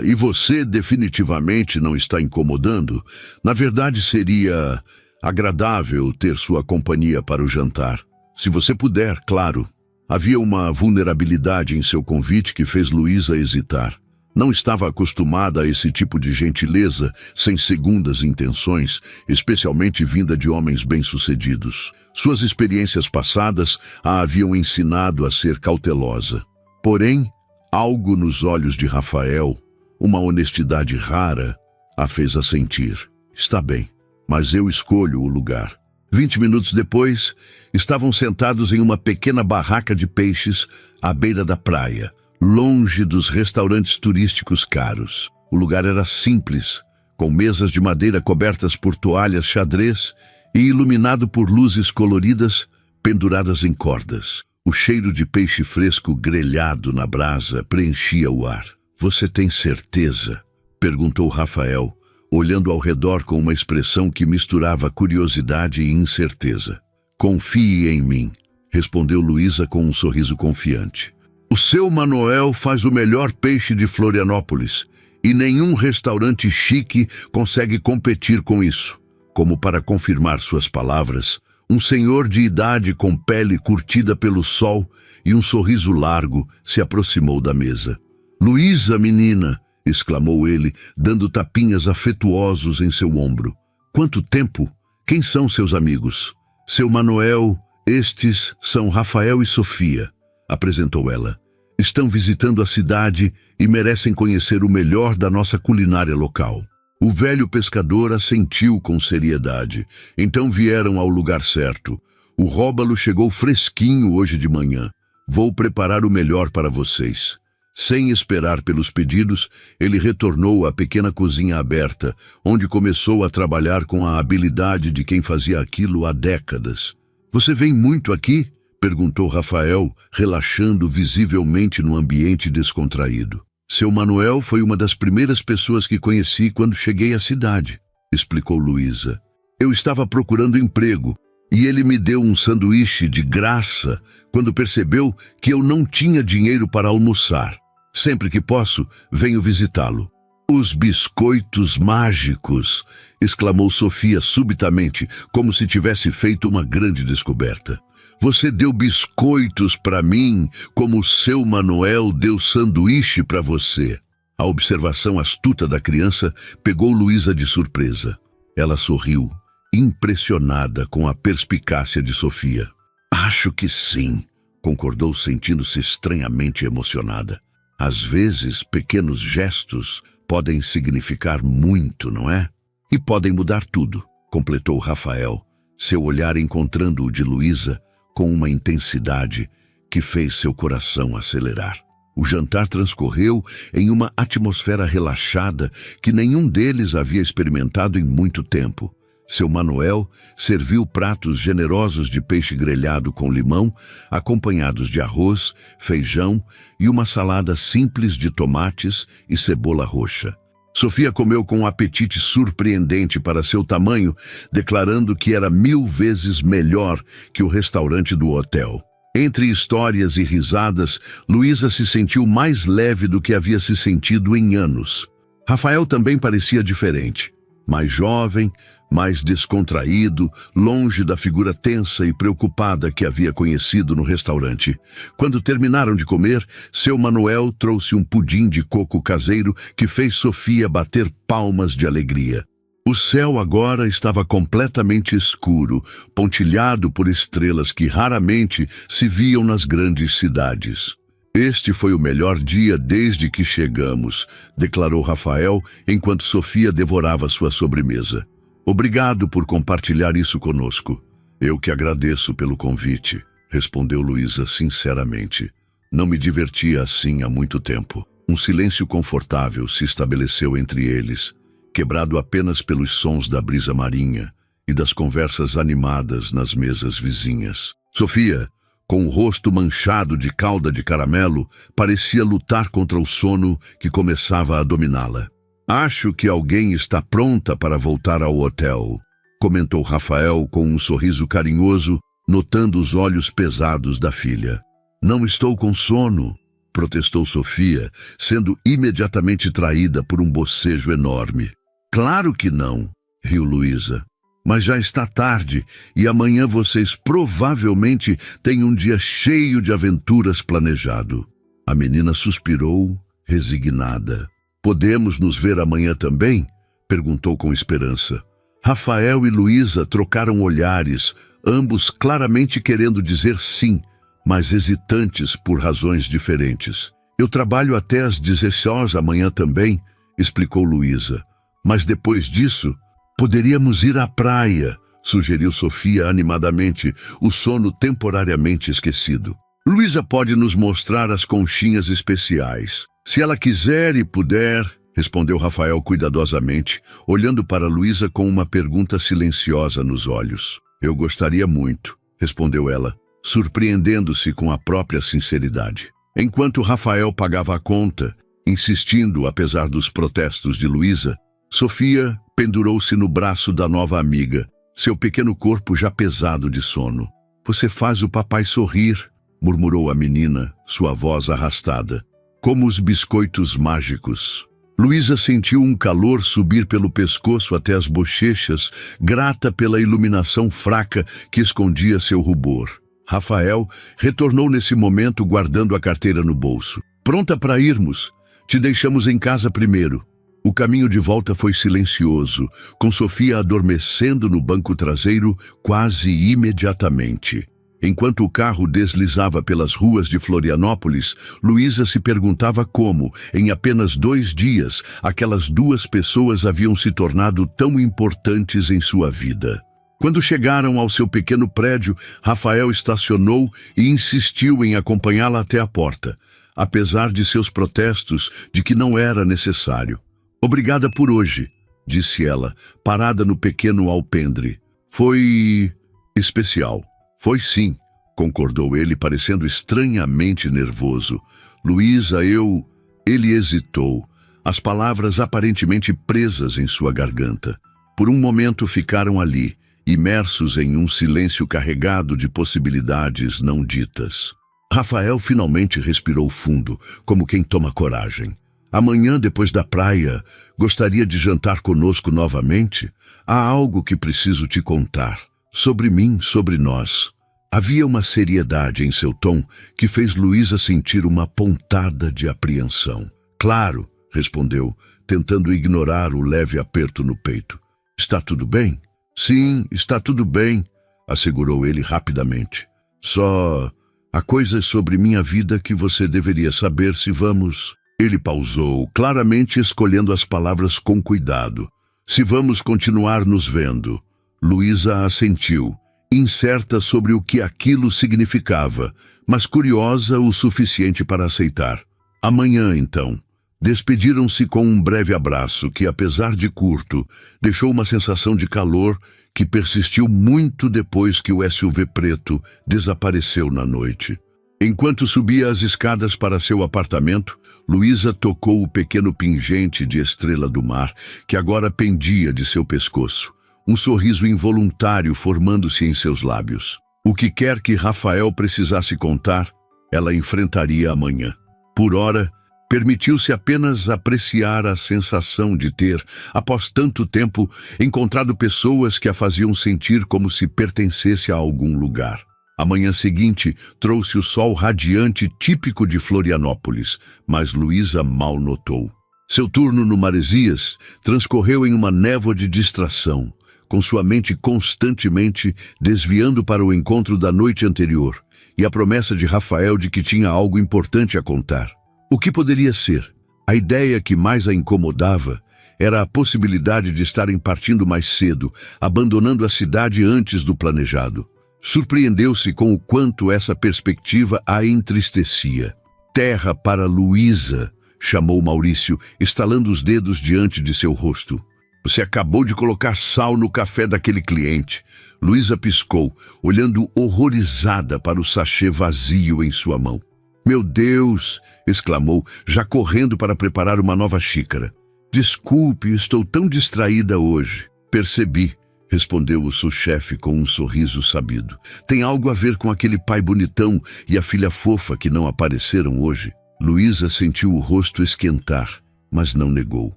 E você definitivamente não está incomodando? Na verdade, seria agradável ter sua companhia para o jantar. Se você puder, claro. Havia uma vulnerabilidade em seu convite que fez Luísa hesitar. Não estava acostumada a esse tipo de gentileza sem segundas intenções, especialmente vinda de homens bem-sucedidos. Suas experiências passadas a haviam ensinado a ser cautelosa. Porém, algo nos olhos de Rafael, uma honestidade rara, a fez assentir. Está bem, mas eu escolho o lugar. 20 minutos depois, estavam sentados em uma pequena barraca de peixes à beira da praia, longe dos restaurantes turísticos caros. O lugar era simples, com mesas de madeira cobertas por toalhas xadrez e iluminado por luzes coloridas penduradas em cordas. O cheiro de peixe fresco grelhado na brasa preenchia o ar. Você tem certeza? Perguntou Rafael, olhando ao redor com uma expressão que misturava curiosidade e incerteza. Confie em mim, respondeu Luísa com um sorriso confiante. O seu Manoel faz o melhor peixe de Florianópolis e nenhum restaurante chique consegue competir com isso. Como para confirmar suas palavras, um senhor de idade com pele curtida pelo sol e um sorriso largo se aproximou da mesa. Luísa, menina, exclamou ele, dando tapinhas afetuosos em seu ombro. Quanto tempo? Quem são seus amigos? Seu Manoel, estes são Rafael e Sofia, apresentou ela. Estão visitando a cidade e merecem conhecer o melhor da nossa culinária local. O velho pescador assentiu com seriedade. Então vieram ao lugar certo. O róbalo chegou fresquinho hoje de manhã. Vou preparar o melhor para vocês. Sem esperar pelos pedidos, ele retornou à pequena cozinha aberta, onde começou a trabalhar com a habilidade de quem fazia aquilo há décadas. Você vem muito aqui? Perguntou Rafael, relaxando visivelmente no ambiente descontraído. Seu Manuel foi uma das primeiras pessoas que conheci quando cheguei à cidade, explicou Luísa. Eu estava procurando emprego e ele me deu um sanduíche de graça quando percebeu que eu não tinha dinheiro para almoçar. Sempre que posso, venho visitá-lo. Os biscoitos mágicos! Exclamou Sofia subitamente, como se tivesse feito uma grande descoberta. Você deu biscoitos para mim, como o seu Manuel deu sanduíche para você. A observação astuta da criança pegou Luísa de surpresa. Ela sorriu, impressionada com a perspicácia de Sofia. Acho que sim, concordou, sentindo-se estranhamente emocionada. Às vezes, pequenos gestos podem significar muito, não é? E podem mudar tudo, completou Rafael, seu olhar encontrando o de Luísa com uma intensidade que fez seu coração acelerar. O jantar transcorreu em uma atmosfera relaxada que nenhum deles havia experimentado em muito tempo. Seu Manuel serviu pratos generosos de peixe grelhado com limão, acompanhados de arroz, feijão e uma salada simples de tomates e cebola roxa. Sofia comeu com um apetite surpreendente para seu tamanho, declarando que era 1000 vezes melhor que o restaurante do hotel. Entre histórias e risadas, Luísa se sentiu mais leve do que havia se sentido em anos. Rafael também parecia diferente. Mais jovem, mais descontraído, longe da figura tensa e preocupada que havia conhecido no restaurante. Quando terminaram de comer, seu Manuel trouxe um pudim de coco caseiro que fez Sofia bater palmas de alegria. O céu agora estava completamente escuro, pontilhado por estrelas que raramente se viam nas grandes cidades. Este foi o melhor dia desde que chegamos, declarou Rafael enquanto Sofia devorava sua sobremesa. Obrigado por compartilhar isso conosco. Eu que agradeço pelo convite, respondeu Luísa sinceramente. Não me divertia assim há muito tempo. Um silêncio confortável se estabeleceu entre eles, quebrado apenas pelos sons da brisa marinha e das conversas animadas nas mesas vizinhas. Sofia, com o rosto manchado de calda de caramelo, parecia lutar contra o sono que começava a dominá-la. Acho que alguém está pronta para voltar ao hotel, comentou Rafael com um sorriso carinhoso, notando os olhos pesados da filha. Não estou com sono, protestou Sofia, sendo imediatamente traída por um bocejo enorme. Claro que não, riu Luísa. Mas já está tarde e amanhã vocês provavelmente têm um dia cheio de aventuras planejado. A menina suspirou, resignada. Podemos nos ver amanhã também? Perguntou com esperança. Rafael e Luísa trocaram olhares, ambos claramente querendo dizer sim, mas hesitantes por razões diferentes. Eu trabalho até às 16 amanhã também, explicou Luísa. Mas depois disso, poderíamos ir à praia, sugeriu Sofia animadamente, o sono temporariamente esquecido. Luísa pode nos mostrar as conchinhas especiais. Se ela quiser e puder, respondeu Rafael cuidadosamente, olhando para Luísa com uma pergunta silenciosa nos olhos. Eu gostaria muito, respondeu ela, surpreendendo-se com a própria sinceridade. Enquanto Rafael pagava a conta, insistindo apesar dos protestos de Luísa, Sofia pendurou-se no braço da nova amiga, seu pequeno corpo já pesado de sono. Você faz o papai sorrir, murmurou a menina, sua voz arrastada. Como os biscoitos mágicos. Luísa sentiu um calor subir pelo pescoço até as bochechas, grata pela iluminação fraca que escondia seu rubor. Rafael retornou nesse momento guardando a carteira no bolso. Pronta para irmos? Te deixamos em casa primeiro. O caminho de volta foi silencioso, com Sofia adormecendo no banco traseiro quase imediatamente. Enquanto o carro deslizava pelas ruas de Florianópolis, Luísa se perguntava como, em apenas 2 dias, aquelas 2 pessoas haviam se tornado tão importantes em sua vida. Quando chegaram ao seu pequeno prédio, Rafael estacionou e insistiu em acompanhá-la até a porta, apesar de seus protestos de que não era necessário. "Obrigada por hoje", disse ela, parada no pequeno alpendre. "Foi especial." "Foi sim", concordou ele, parecendo estranhamente nervoso. "Luísa, eu..." Ele hesitou, as palavras aparentemente presas em sua garganta. Por um momento ficaram ali, imersos em um silêncio carregado de possibilidades não ditas. Rafael finalmente respirou fundo, como quem toma coragem. "Amanhã, depois da praia, gostaria de jantar conosco novamente? Há algo que preciso te contar. Sobre mim, sobre nós." Havia uma seriedade em seu tom que fez Luísa sentir uma pontada de apreensão. "Claro", respondeu, tentando ignorar o leve aperto no peito. "Está tudo bem?" "Sim, está tudo bem", assegurou ele rapidamente. "Só há coisas sobre minha vida que você deveria saber se vamos..." Ele pausou, claramente escolhendo as palavras com cuidado. "Se vamos continuar nos vendo." Luísa assentiu, incerta sobre o que aquilo significava, mas curiosa o suficiente para aceitar. "Amanhã, então." Despediram-se com um breve abraço que, apesar de curto, deixou uma sensação de calor que persistiu muito depois que o SUV preto desapareceu na noite. Enquanto subia as escadas para seu apartamento, Luísa tocou o pequeno pingente de estrela do mar que agora pendia de seu pescoço, um sorriso involuntário formando-se em seus lábios. O que quer que Rafael precisasse contar, ela enfrentaria amanhã. Por ora, permitiu-se apenas apreciar a sensação de ter, após tanto tempo, encontrado pessoas que a faziam sentir como se pertencesse a algum lugar. A manhã seguinte trouxe o sol radiante típico de Florianópolis, mas Luísa mal notou. Seu turno no Maresias transcorreu em uma névoa de distração, com sua mente constantemente desviando para o encontro da noite anterior e a promessa de Rafael de que tinha algo importante a contar. O que poderia ser? A ideia que mais a incomodava era a possibilidade de estarem partindo mais cedo, abandonando a cidade antes do planejado. Surpreendeu-se com o quanto essa perspectiva a entristecia. "Terra para Luísa", chamou Maurício, estalando os dedos diante de seu rosto. "Você acabou de colocar sal no café daquele cliente." Luísa piscou, olhando horrorizada para o sachê vazio em sua mão. "Meu Deus!" exclamou, já correndo para preparar uma nova xícara. "Desculpe, estou tão distraída hoje." "Percebi", respondeu o sous-chefe com um sorriso sabido. "Tem algo a ver com aquele pai bonitão e a filha fofa que não apareceram hoje." Luísa sentiu o rosto esquentar, mas não negou.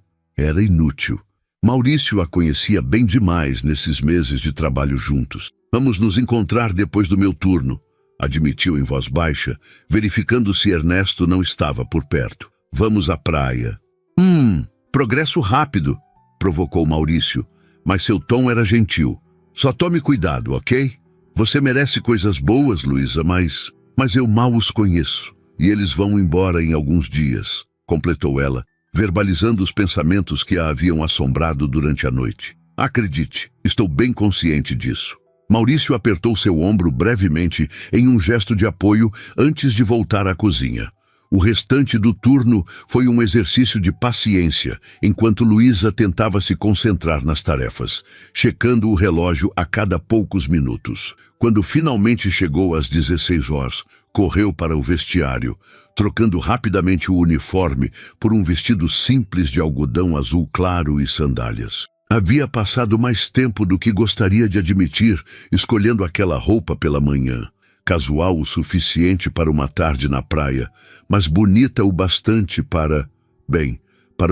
Era inútil. Maurício a conhecia bem demais nesses meses de trabalho juntos. "Vamos nos encontrar depois do meu turno", admitiu em voz baixa, verificando se Ernesto não estava por perto. "Vamos à praia." Progresso rápido", provocou Maurício, mas seu tom era gentil. "Só tome cuidado, ok? Você merece coisas boas, Luísa, mas eu mal os conheço, e eles vão embora em alguns dias", completou ela, verbalizando os pensamentos que a haviam assombrado durante a noite. "Acredite, estou bem consciente disso." Maurício apertou seu ombro brevemente em um gesto de apoio antes de voltar à cozinha. O restante do turno foi um exercício de paciência, enquanto Luísa tentava se concentrar nas tarefas, checando o relógio a cada poucos minutos. Quando finalmente chegou às 16 horas, correu para o vestiário, trocando rapidamente o uniforme por um vestido simples de algodão azul claro e sandálias. Havia passado mais tempo do que gostaria de admitir, escolhendo aquela roupa pela manhã. Casual o suficiente para uma tarde na praia, mas bonita o bastante para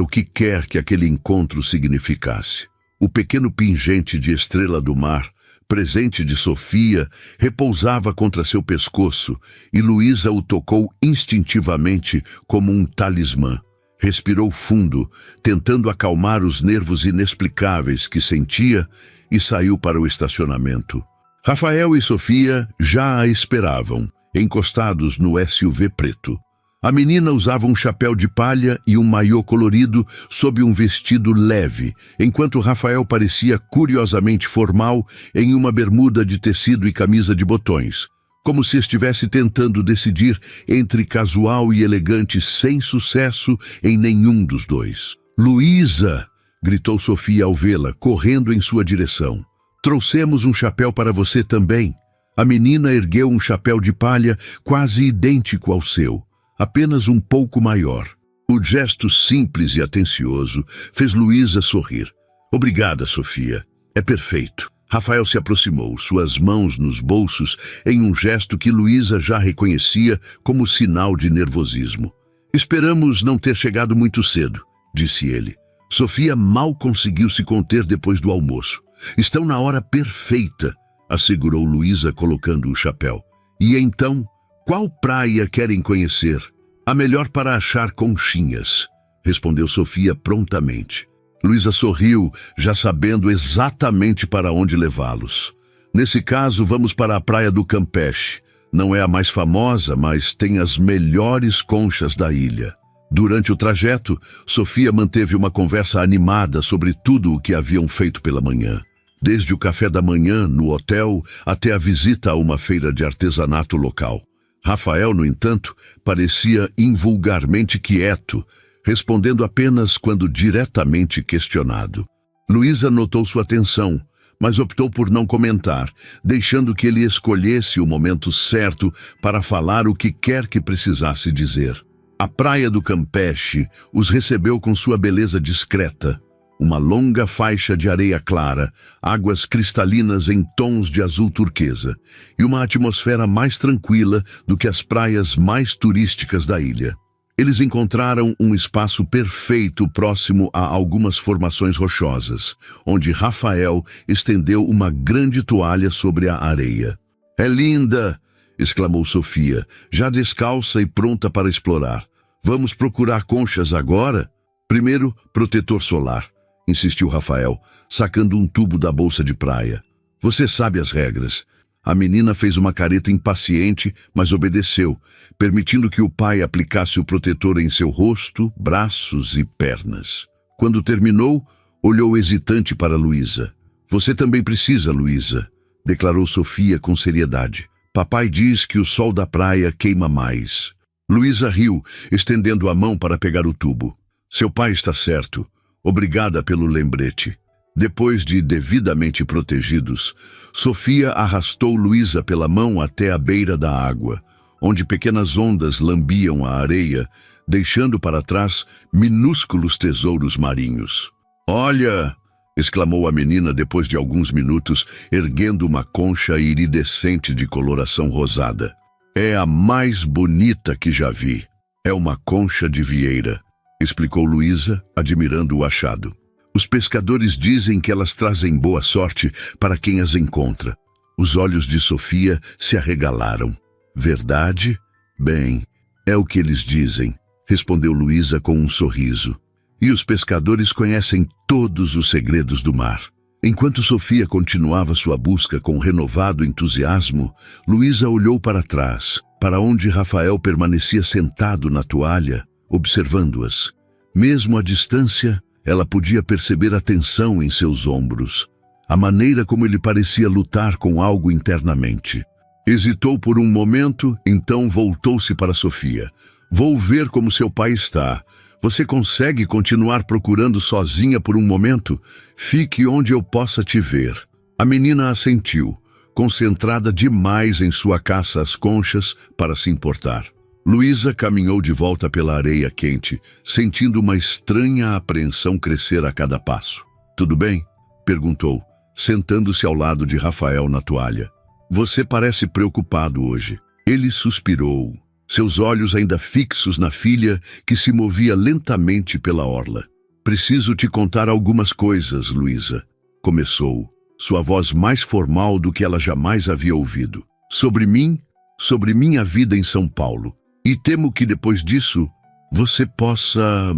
o que quer que aquele encontro significasse. O pequeno pingente de estrela do mar, presente de Sofia, repousava contra seu pescoço e Luísa o tocou instintivamente como um talismã. Respirou fundo, tentando acalmar os nervos inexplicáveis que sentia, e saiu para o estacionamento. Rafael e Sofia já a esperavam, encostados no SUV preto. A menina usava um chapéu de palha e um maiô colorido sob um vestido leve, enquanto Rafael parecia curiosamente formal em uma bermuda de tecido e camisa de botões, como se estivesse tentando decidir entre casual e elegante sem sucesso em nenhum dos dois. "Luísa!" gritou Sofia ao vê-la, correndo em sua direção. "Trouxemos um chapéu para você também." A menina ergueu um chapéu de palha quase idêntico ao seu, apenas um pouco maior. O gesto simples e atencioso fez Luísa sorrir. "Obrigada, Sofia. É perfeito." Rafael se aproximou, suas mãos nos bolsos, em um gesto que Luísa já reconhecia como sinal de nervosismo. "Esperamos não ter chegado muito cedo", disse ele. Sofia mal conseguiu se conter depois do almoço. "Estão na hora perfeita", assegurou Luísa, colocando o chapéu. "E então, qual praia querem conhecer?" "A melhor para achar conchinhas", respondeu Sofia prontamente. Luísa sorriu, já sabendo exatamente para onde levá-los. "Nesse caso, vamos para a praia do Campeche. Não é a mais famosa, mas tem as melhores conchas da ilha." Durante o trajeto, Sofia manteve uma conversa animada sobre tudo o que haviam feito pela manhã. Desde o café da manhã no hotel até a visita a uma feira de artesanato local. Rafael, no entanto, parecia invulgarmente quieto, respondendo apenas quando diretamente questionado. Luísa notou sua atenção, mas optou por não comentar, deixando que ele escolhesse o momento certo para falar o que quer que precisasse dizer. A praia do Campeche os recebeu com sua beleza discreta. Uma longa faixa de areia clara, águas cristalinas em tons de azul turquesa, e uma atmosfera mais tranquila do que as praias mais turísticas da ilha. Eles encontraram um espaço perfeito próximo a algumas formações rochosas, onde Rafael estendeu uma grande toalha sobre a areia. "É linda!" exclamou Sofia, já descalça e pronta para explorar. "Vamos procurar conchas agora?" "Primeiro, protetor solar", insistiu Rafael, sacando um tubo da bolsa de praia. "Você sabe as regras." A menina fez uma careta impaciente, mas obedeceu, permitindo que o pai aplicasse o protetor em seu rosto, braços e pernas. Quando terminou, olhou hesitante para Luísa. "Você também precisa, Luísa", declarou Sofia com seriedade. "Papai diz que o sol da praia queima mais." Luísa riu, estendendo a mão para pegar o tubo. "Seu pai está certo. Obrigada pelo lembrete." Depois de devidamente protegidos, Sofia arrastou Luísa pela mão até a beira da água, onde pequenas ondas lambiam a areia, deixando para trás minúsculos tesouros marinhos. "Olha!" exclamou a menina depois de alguns minutos, erguendo uma concha iridescente de coloração rosada. "É a mais bonita que já vi. É uma concha de vieira", explicou Luísa, admirando o achado. "Os pescadores dizem que elas trazem boa sorte para quem as encontra." Os olhos de Sofia se arregalaram. "Verdade? Bem, é o que eles dizem", respondeu Luísa com um sorriso. "E os pescadores conhecem todos os segredos do mar." Enquanto Sofia continuava sua busca com renovado entusiasmo, Luísa olhou para trás, para onde Rafael permanecia sentado na toalha, observando-as. Mesmo à distância, ela podia perceber a tensão em seus ombros, a maneira como ele parecia lutar com algo internamente. Hesitou por um momento, então voltou-se para Sofia. "Vou ver como seu pai está. Você consegue continuar procurando sozinha por um momento? Fique onde eu possa te ver." A menina assentiu, concentrada demais em sua caça às conchas para se importar. Luísa caminhou de volta pela areia quente, sentindo uma estranha apreensão crescer a cada passo. "Tudo bem?" perguntou, sentando-se ao lado de Rafael na toalha. "Você parece preocupado hoje." Ele suspirou, seus olhos ainda fixos na filha que se movia lentamente pela orla. "Preciso te contar algumas coisas, Luísa", começou, sua voz mais formal do que ela jamais havia ouvido. "Sobre mim, sobre minha vida em São Paulo. E temo que depois disso, você possa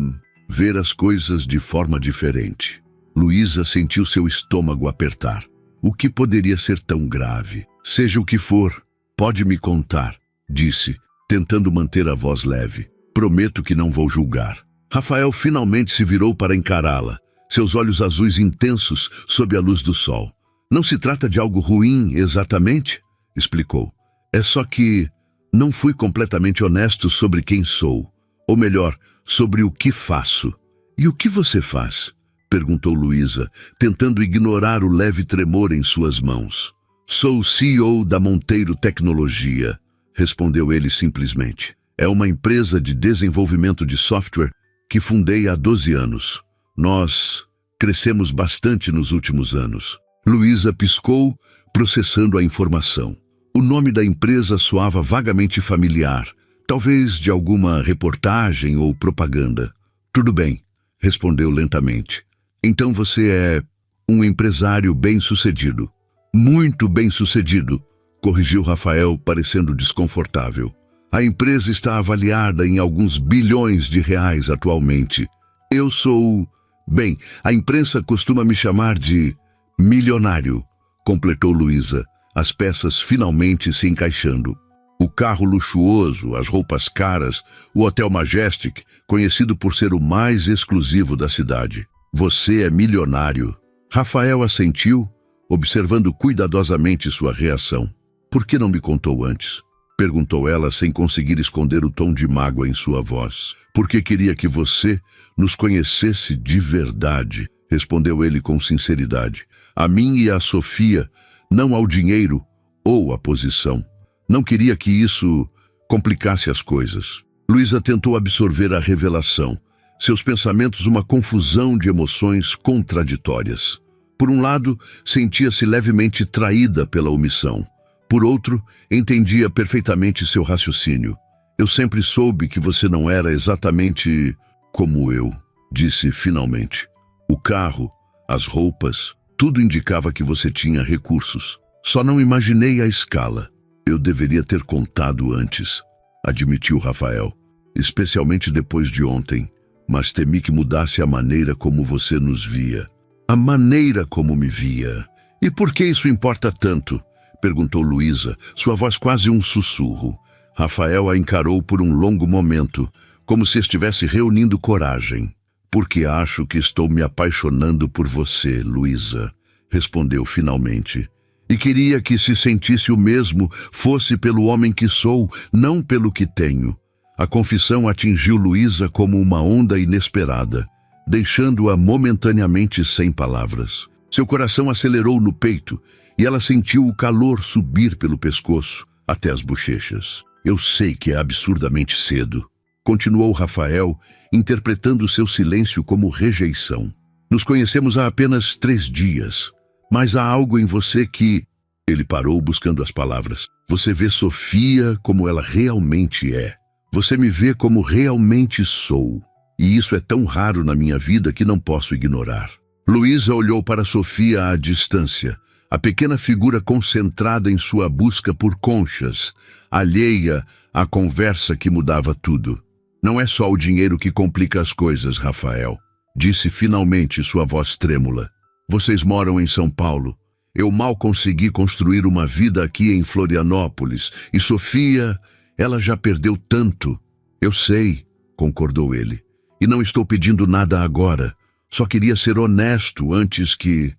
ver as coisas de forma diferente." Luísa sentiu seu estômago apertar. O que poderia ser tão grave? "Seja o que for, pode me contar", disse, tentando manter a voz leve. Prometo que não vou julgar. Rafael finalmente se virou para encará-la, seus olhos azuis intensos sob a luz do sol. Não se trata de algo ruim, exatamente, explicou. É só que não fui completamente honesto sobre quem sou. Ou melhor, sobre o que faço. E o que você faz? Perguntou Luísa, tentando ignorar o leve tremor em suas mãos. Sou o CEO da Monteiro Tecnologia, respondeu ele simplesmente. É uma empresa de desenvolvimento de software que fundei há 12 anos. Nós crescemos bastante nos últimos anos. Luísa piscou, processando a informação. O nome da empresa soava vagamente familiar, talvez de alguma reportagem ou propaganda. Tudo bem, respondeu lentamente. Então você é um empresário bem-sucedido. Muito bem-sucedido, corrigiu Rafael, parecendo desconfortável. A empresa está avaliada em alguns bilhões de reais atualmente. Eu sou... Bem, a imprensa costuma me chamar de milionário, completou Luísa, as peças finalmente se encaixando. O carro luxuoso, as roupas caras, o Hotel Majestic, conhecido por ser o mais exclusivo da cidade. Você é milionário. Rafael assentiu, observando cuidadosamente sua reação. Por que não me contou antes? Perguntou ela sem conseguir esconder o tom de mágoa em sua voz. Porque queria que você nos conhecesse de verdade, respondeu ele com sinceridade. A mim e a Sofia, não ao dinheiro ou à posição. Não queria que isso complicasse as coisas. Luísa tentou absorver a revelação. Seus pensamentos uma confusão de emoções contraditórias. Por um lado, sentia-se levemente traída pela omissão. Por outro, entendia perfeitamente seu raciocínio. Eu sempre soube que você não era exatamente como eu, disse finalmente. O carro, as roupas, tudo indicava que você tinha recursos. Só não imaginei a escala. Eu deveria ter contado antes, admitiu Rafael, especialmente depois de ontem, mas temi que mudasse a maneira como você nos via. A maneira como me via. E por que isso importa tanto? Perguntou Luísa, sua voz quase um sussurro. Rafael a encarou por um longo momento, como se estivesse reunindo coragem. Porque acho que estou me apaixonando por você, Luísa, respondeu finalmente. E queria que se sentisse o mesmo fosse pelo homem que sou, não pelo que tenho. A confissão atingiu Luísa como uma onda inesperada, deixando-a momentaneamente sem palavras. Seu coração acelerou no peito e ela sentiu o calor subir pelo pescoço até as bochechas. Eu sei que é absurdamente cedo, continuou Rafael, interpretando seu silêncio como rejeição. Nos conhecemos há apenas 3 dias, mas há algo em você que... Ele parou buscando as palavras. Você vê Sofia como ela realmente é. Você me vê como realmente sou. E isso é tão raro na minha vida que não posso ignorar. Luísa olhou para Sofia à distância, a pequena figura concentrada em sua busca por conchas, alheia à conversa que mudava tudo. Não é só o dinheiro que complica as coisas, Rafael, disse finalmente sua voz trêmula. Vocês moram em São Paulo. Eu mal consegui construir uma vida aqui em Florianópolis. E Sofia, ela já perdeu tanto. Eu sei, concordou ele. E não estou pedindo nada agora. Só queria ser honesto antes que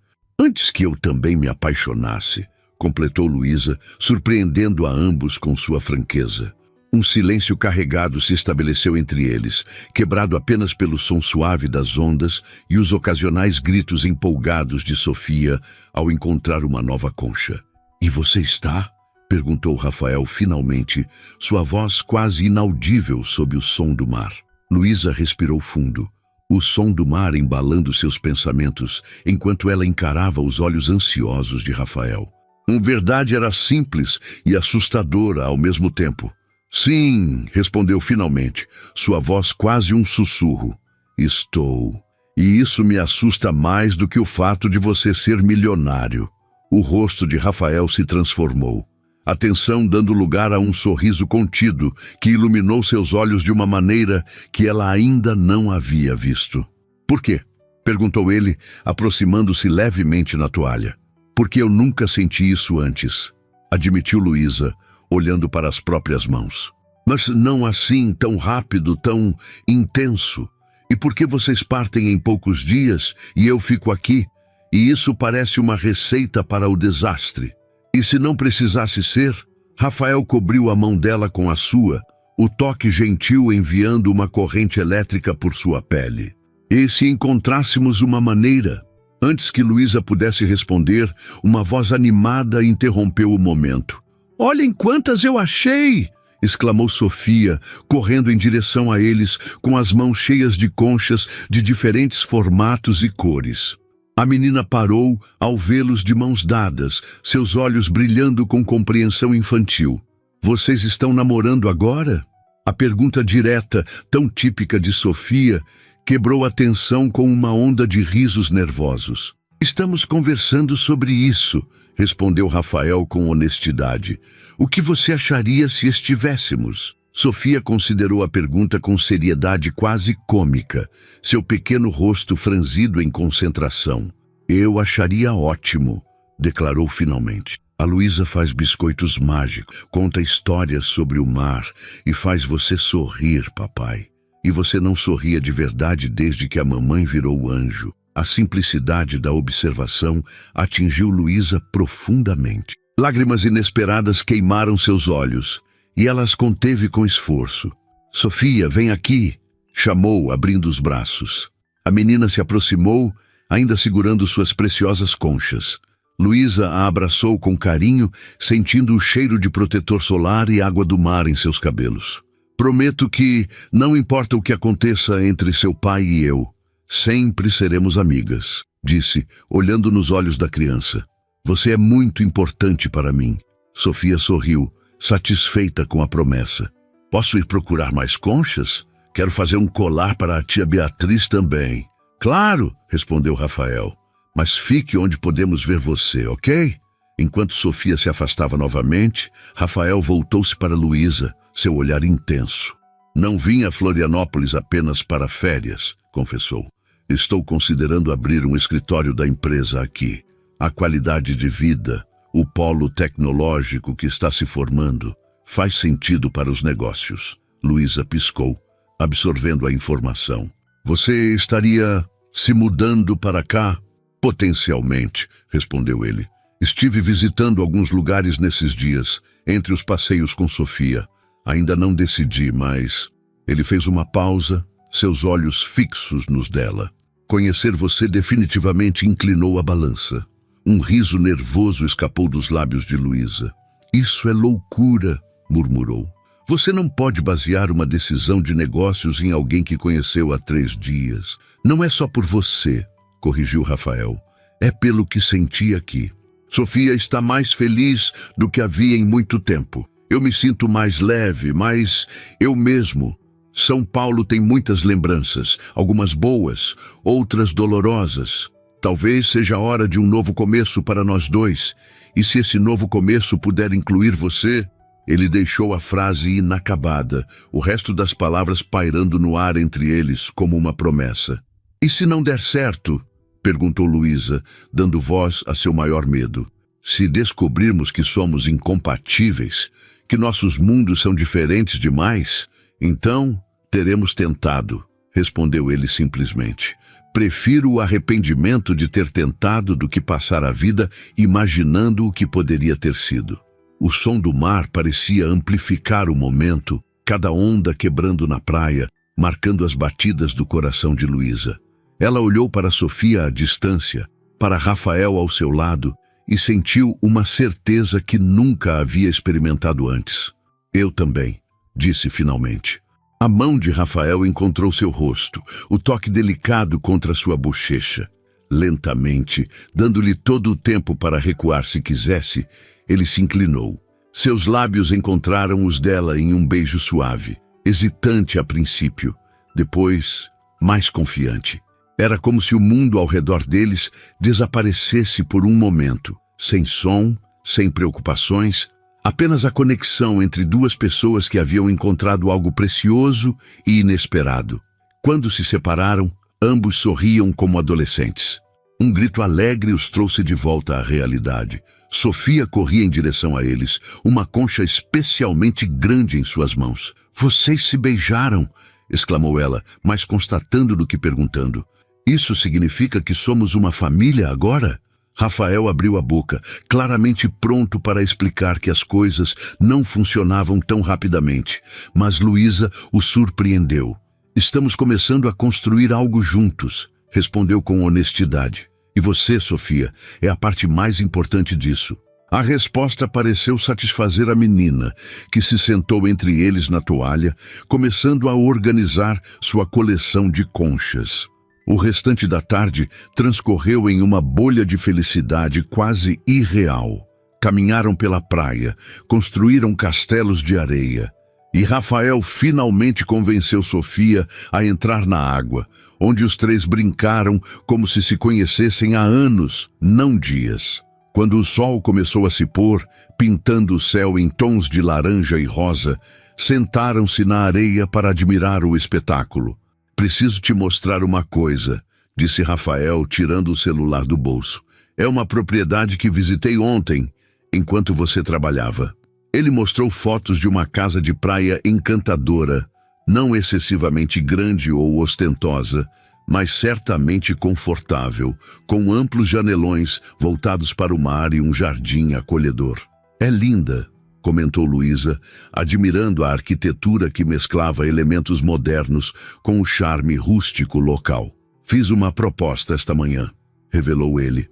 eu também me apaixonasse, completou Luísa, surpreendendo a ambos com sua franqueza. Um silêncio carregado se estabeleceu entre eles, quebrado apenas pelo som suave das ondas e os ocasionais gritos empolgados de Sofia ao encontrar uma nova concha. E você está? Perguntou Rafael finalmente, sua voz quase inaudível sob o som do mar. Luísa respirou fundo, o som do mar embalando seus pensamentos, enquanto ela encarava os olhos ansiosos de Rafael. A verdade era simples e assustadora ao mesmo tempo. Sim, respondeu finalmente, sua voz quase um sussurro. Estou. E isso me assusta mais do que o fato de você ser milionário. O rosto de Rafael se transformou. A tensão dando lugar a um sorriso contido que iluminou seus olhos de uma maneira que ela ainda não havia visto. Por quê? Perguntou ele, aproximando-se levemente na toalha. Porque eu nunca senti isso antes, admitiu Luísa, olhando para as próprias mãos. Mas não assim, tão rápido, tão intenso. E por que vocês partem em poucos dias e eu fico aqui? E isso parece uma receita para o desastre. E se não precisasse ser? Rafael cobriu a mão dela com a sua, o toque gentil enviando uma corrente elétrica por sua pele. E se encontrássemos uma maneira? Antes que Luísa pudesse responder, uma voz animada interrompeu o momento. "Olhem quantas eu achei!" exclamou Sofia, correndo em direção a eles, com as mãos cheias de conchas de diferentes formatos e cores. A menina parou ao vê-los de mãos dadas, seus olhos brilhando com compreensão infantil. "Vocês estão namorando agora?" A pergunta direta, tão típica de Sofia, quebrou a tensão com uma onda de risos nervosos. "Estamos conversando sobre isso", respondeu Rafael com honestidade. "O que você acharia se estivéssemos?" Sofia considerou a pergunta com seriedade quase cômica, seu pequeno rosto franzido em concentração. "Eu acharia ótimo", declarou finalmente. "A Luísa faz biscoitos mágicos, conta histórias sobre o mar e faz você sorrir, papai. E você não sorria de verdade desde que a mamãe virou anjo." A simplicidade da observação atingiu Luísa profundamente. Lágrimas inesperadas queimaram seus olhos, e ela as conteve com esforço. "Sofia, vem aqui", chamou, abrindo os braços. A menina se aproximou, ainda segurando suas preciosas conchas. Luísa a abraçou com carinho, sentindo o cheiro de protetor solar e água do mar em seus cabelos. "Prometo que, não importa o que aconteça entre seu pai e eu, sempre seremos amigas", disse, olhando nos olhos da criança. "Você é muito importante para mim." Sofia sorriu, satisfeita com a promessa. "Posso ir procurar mais conchas? Quero fazer um colar para a tia Beatriz também." "Claro", respondeu Rafael. "Mas fique onde podemos ver você, ok?" Enquanto Sofia se afastava novamente, Rafael voltou-se para Luísa, seu olhar intenso. "Não vim a Florianópolis apenas para férias", confessou. "Estou considerando abrir um escritório da empresa aqui. A qualidade de vida, o polo tecnológico que está se formando, faz sentido para os negócios." Luísa piscou, absorvendo a informação. "Você estaria se mudando para cá?" "Potencialmente", respondeu ele. "Estive visitando alguns lugares nesses dias, entre os passeios com Sofia. Ainda não decidi, mas..." Ele fez uma pausa, seus olhos fixos nos dela. "Conhecer você definitivamente inclinou a balança." Um riso nervoso escapou dos lábios de Luísa. "Isso é loucura", murmurou. "Você não pode basear uma decisão de negócios em alguém que conheceu há 3 dias. Não é só por você", corrigiu Rafael. "É pelo que senti aqui. Sofia está mais feliz do que havia em muito tempo. Eu me sinto mais leve, mais eu mesmo. São Paulo tem muitas lembranças, algumas boas, outras dolorosas. Talvez seja a hora de um novo começo para nós dois. E se esse novo começo puder incluir você..." Ele deixou a frase inacabada, o resto das palavras pairando no ar entre eles como uma promessa. "E se não der certo?" perguntou Luísa, dando voz a seu maior medo. "Se descobrirmos que somos incompatíveis, que nossos mundos são diferentes demais, então teremos tentado", respondeu ele simplesmente. "Prefiro o arrependimento de ter tentado do que passar a vida imaginando o que poderia ter sido." O som do mar parecia amplificar o momento, cada onda quebrando na praia, marcando as batidas do coração de Luísa. Ela olhou para Sofia à distância, para Rafael ao seu lado, e sentiu uma certeza que nunca havia experimentado antes. "Eu também", disse finalmente. A mão de Rafael encontrou seu rosto, o toque delicado contra sua bochecha. Lentamente, dando-lhe todo o tempo para recuar se quisesse, ele se inclinou. Seus lábios encontraram os dela em um beijo suave, hesitante a princípio, depois mais confiante. Era como se o mundo ao redor deles desaparecesse por um momento, sem som, sem preocupações, apenas a conexão entre duas pessoas que haviam encontrado algo precioso e inesperado. Quando se separaram, ambos sorriam como adolescentes. Um grito alegre os trouxe de volta à realidade. Sofia corria em direção a eles, uma concha especialmente grande em suas mãos. "Vocês se beijaram!" exclamou ela, mais constatando do que perguntando. "Isso significa que somos uma família agora?" Rafael abriu a boca, claramente pronto para explicar que as coisas não funcionavam tão rapidamente, mas Luísa o surpreendeu. "Estamos começando a construir algo juntos", respondeu com honestidade. "E você, Sofia, é a parte mais importante disso." A resposta pareceu satisfazer a menina, que se sentou entre eles na toalha, começando a organizar sua coleção de conchas. O restante da tarde transcorreu em uma bolha de felicidade quase irreal. Caminharam pela praia, construíram castelos de areia. E Rafael finalmente convenceu Sofia a entrar na água, onde os três brincaram como se se conhecessem há anos, não dias. Quando o sol começou a se pôr, pintando o céu em tons de laranja e rosa, sentaram-se na areia para admirar o espetáculo. "Preciso te mostrar uma coisa", disse Rafael, tirando o celular do bolso. "É uma propriedade que visitei ontem, enquanto você trabalhava." Ele mostrou fotos de uma casa de praia encantadora, não excessivamente grande ou ostentosa, mas certamente confortável, com amplos janelões voltados para o mar e um jardim acolhedor. "É linda", comentou Luísa, admirando a arquitetura que mesclava elementos modernos com o charme rústico local. "Fiz uma proposta esta manhã", revelou ele.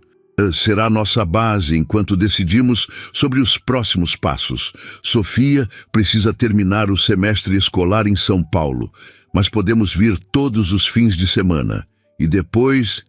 "Será nossa base enquanto decidimos sobre os próximos passos. Sofia precisa terminar o semestre escolar em São Paulo, mas podemos vir todos os fins de semana. E depois,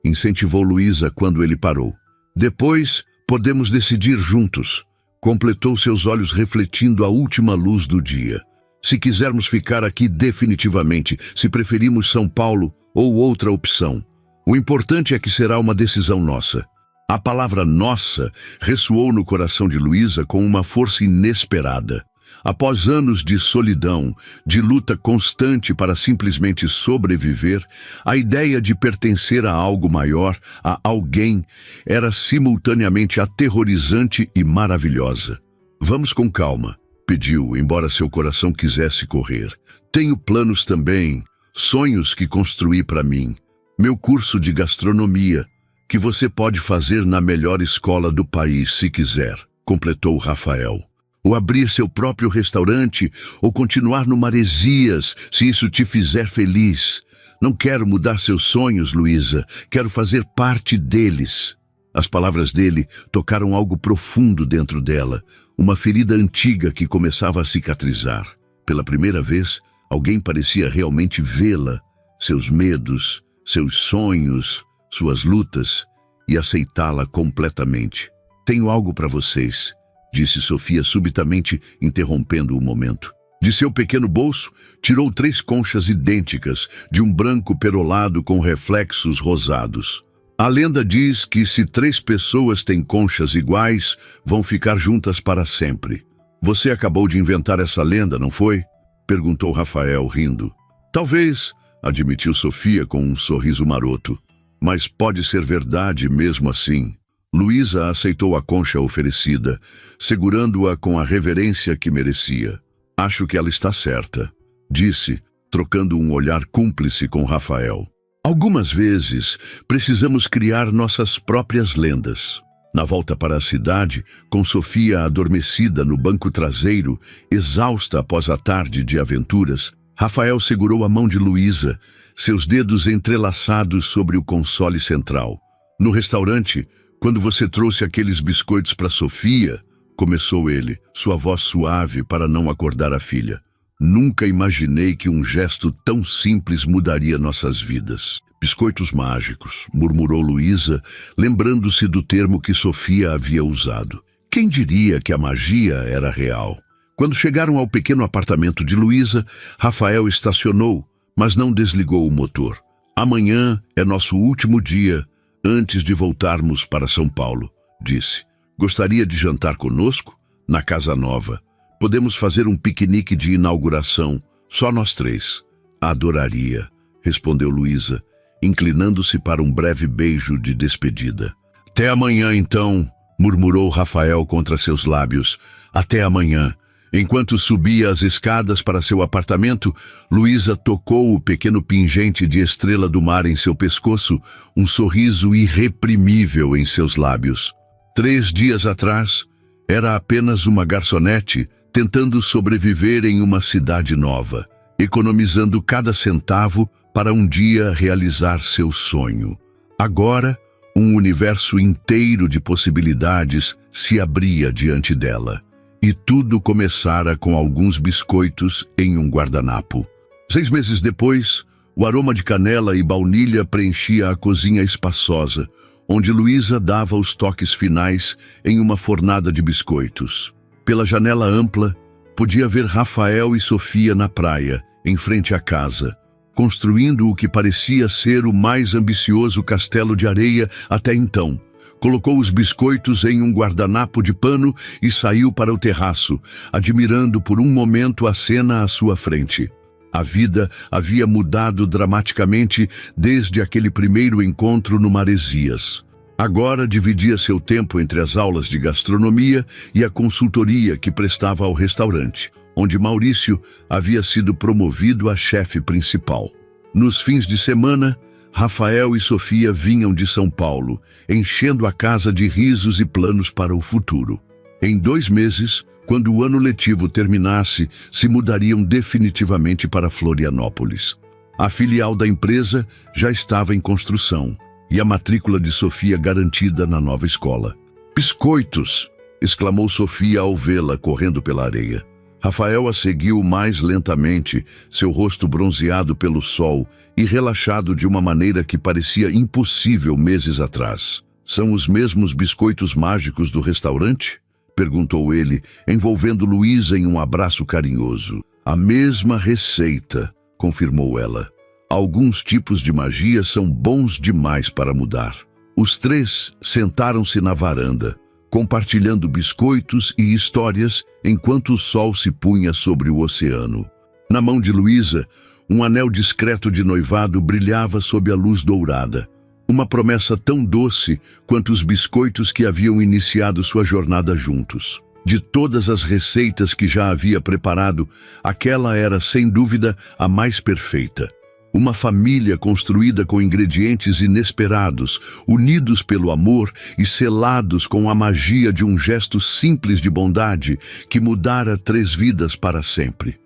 incentivou Luísa quando ele parou. "Depois, podemos decidir juntos", completou, seus olhos refletindo a última luz do dia. "Se quisermos ficar aqui definitivamente, se preferimos São Paulo ou outra opção. O importante é que será uma decisão nossa." A palavra "nossa" ressoou no coração de Luísa com uma força inesperada. Após anos de solidão, de luta constante para simplesmente sobreviver, a ideia de pertencer a algo maior, a alguém, era simultaneamente aterrorizante e maravilhosa. "Vamos com calma", pediu, embora seu coração quisesse correr. "Tenho planos também, sonhos que construí para mim. Meu curso de gastronomia, que você pode fazer na melhor escola do país se quiser", completou Rafael. "Ou abrir seu próprio restaurante, ou continuar no Maresias, se isso te fizer feliz. Não quero mudar seus sonhos, Luísa, quero fazer parte deles." As palavras dele tocaram algo profundo dentro dela, uma ferida antiga que começava a cicatrizar. Pela primeira vez, alguém parecia realmente vê-la, seus medos, seus sonhos, suas lutas, e aceitá-la completamente. "Tenho algo para vocês", disse Sofia subitamente, interrompendo o momento. De seu pequeno bolso, tirou 3 conchas idênticas, de um branco perolado com reflexos rosados. "A lenda diz que se 3 pessoas têm conchas iguais, vão ficar juntas para sempre. Você acabou de inventar essa lenda, não foi?" perguntou Rafael, rindo. "Talvez", admitiu Sofia com um sorriso maroto. "Mas pode ser verdade mesmo assim." Luísa aceitou a concha oferecida, segurando-a com a reverência que merecia. "Acho que ela está certa", disse, trocando um olhar cúmplice com Rafael. "Algumas vezes, precisamos criar nossas próprias lendas." Na volta para a cidade, com Sofia adormecida no banco traseiro, exausta após a tarde de aventuras, Rafael segurou a mão de Luísa, seus dedos entrelaçados sobre o console central. "No restaurante, quando você trouxe aqueles biscoitos para Sofia", começou ele, sua voz suave para não acordar a filha. "Nunca imaginei que um gesto tão simples mudaria nossas vidas." "Biscoitos mágicos", murmurou Luísa, lembrando-se do termo que Sofia havia usado. Quem diria que a magia era real? Quando chegaram ao pequeno apartamento de Luísa, Rafael estacionou, mas não desligou o motor. "Amanhã é nosso último dia antes de voltarmos para São Paulo", disse. "Gostaria de jantar conosco? Na casa nova. Podemos fazer um piquenique de inauguração, só nós 3. "Adoraria", respondeu Luísa, inclinando-se para um breve beijo de despedida. Até amanhã, então, murmurou Rafael contra seus lábios. Até amanhã. Enquanto subia as escadas para seu apartamento, Luísa tocou o pequeno pingente de estrela do mar em seu pescoço, um sorriso irreprimível em seus lábios. 3 dias atrás, era apenas uma garçonete tentando sobreviver em uma cidade nova, economizando cada centavo para um dia realizar seu sonho. Agora, um universo inteiro de possibilidades se abria diante dela. E tudo começara com alguns biscoitos em um guardanapo. 6 meses depois, o aroma de canela e baunilha preenchia a cozinha espaçosa, onde Luísa dava os toques finais em uma fornada de biscoitos. Pela janela ampla, podia ver Rafael e Sofia na praia, em frente à casa, construindo o que parecia ser o mais ambicioso castelo de areia até então. Colocou os biscoitos em um guardanapo de pano e saiu para o terraço, admirando por um momento a cena à sua frente. A vida havia mudado dramaticamente desde aquele primeiro encontro no Maresias. Agora dividia seu tempo entre as aulas de gastronomia e a consultoria que prestava ao restaurante, onde Maurício havia sido promovido a chefe principal. Nos fins de semana, Rafael e Sofia vinham de São Paulo, enchendo a casa de risos e planos para o futuro. Em 2 meses, quando o ano letivo terminasse, se mudariam definitivamente para Florianópolis. A filial da empresa já estava em construção e a matrícula de Sofia garantida na nova escola. "Biscoitos!" exclamou Sofia ao vê-la correndo pela areia. Rafael a seguiu mais lentamente, seu rosto bronzeado pelo sol e relaxado de uma maneira que parecia impossível meses atrás. "São os mesmos biscoitos mágicos do restaurante?" perguntou ele, envolvendo Luísa em um abraço carinhoso. "A mesma receita", confirmou ela. "Alguns tipos de magia são bons demais para mudar." Os 3 sentaram-se na varanda, compartilhando biscoitos e histórias enquanto o sol se punha sobre o oceano. Na mão de Luísa, um anel discreto de noivado brilhava sob a luz dourada. Uma promessa tão doce quanto os biscoitos que haviam iniciado sua jornada juntos. De todas as receitas que já havia preparado, aquela era, sem dúvida, a mais perfeita. Uma família construída com ingredientes inesperados, unidos pelo amor e selados com a magia de um gesto simples de bondade que mudara 3 vidas para sempre.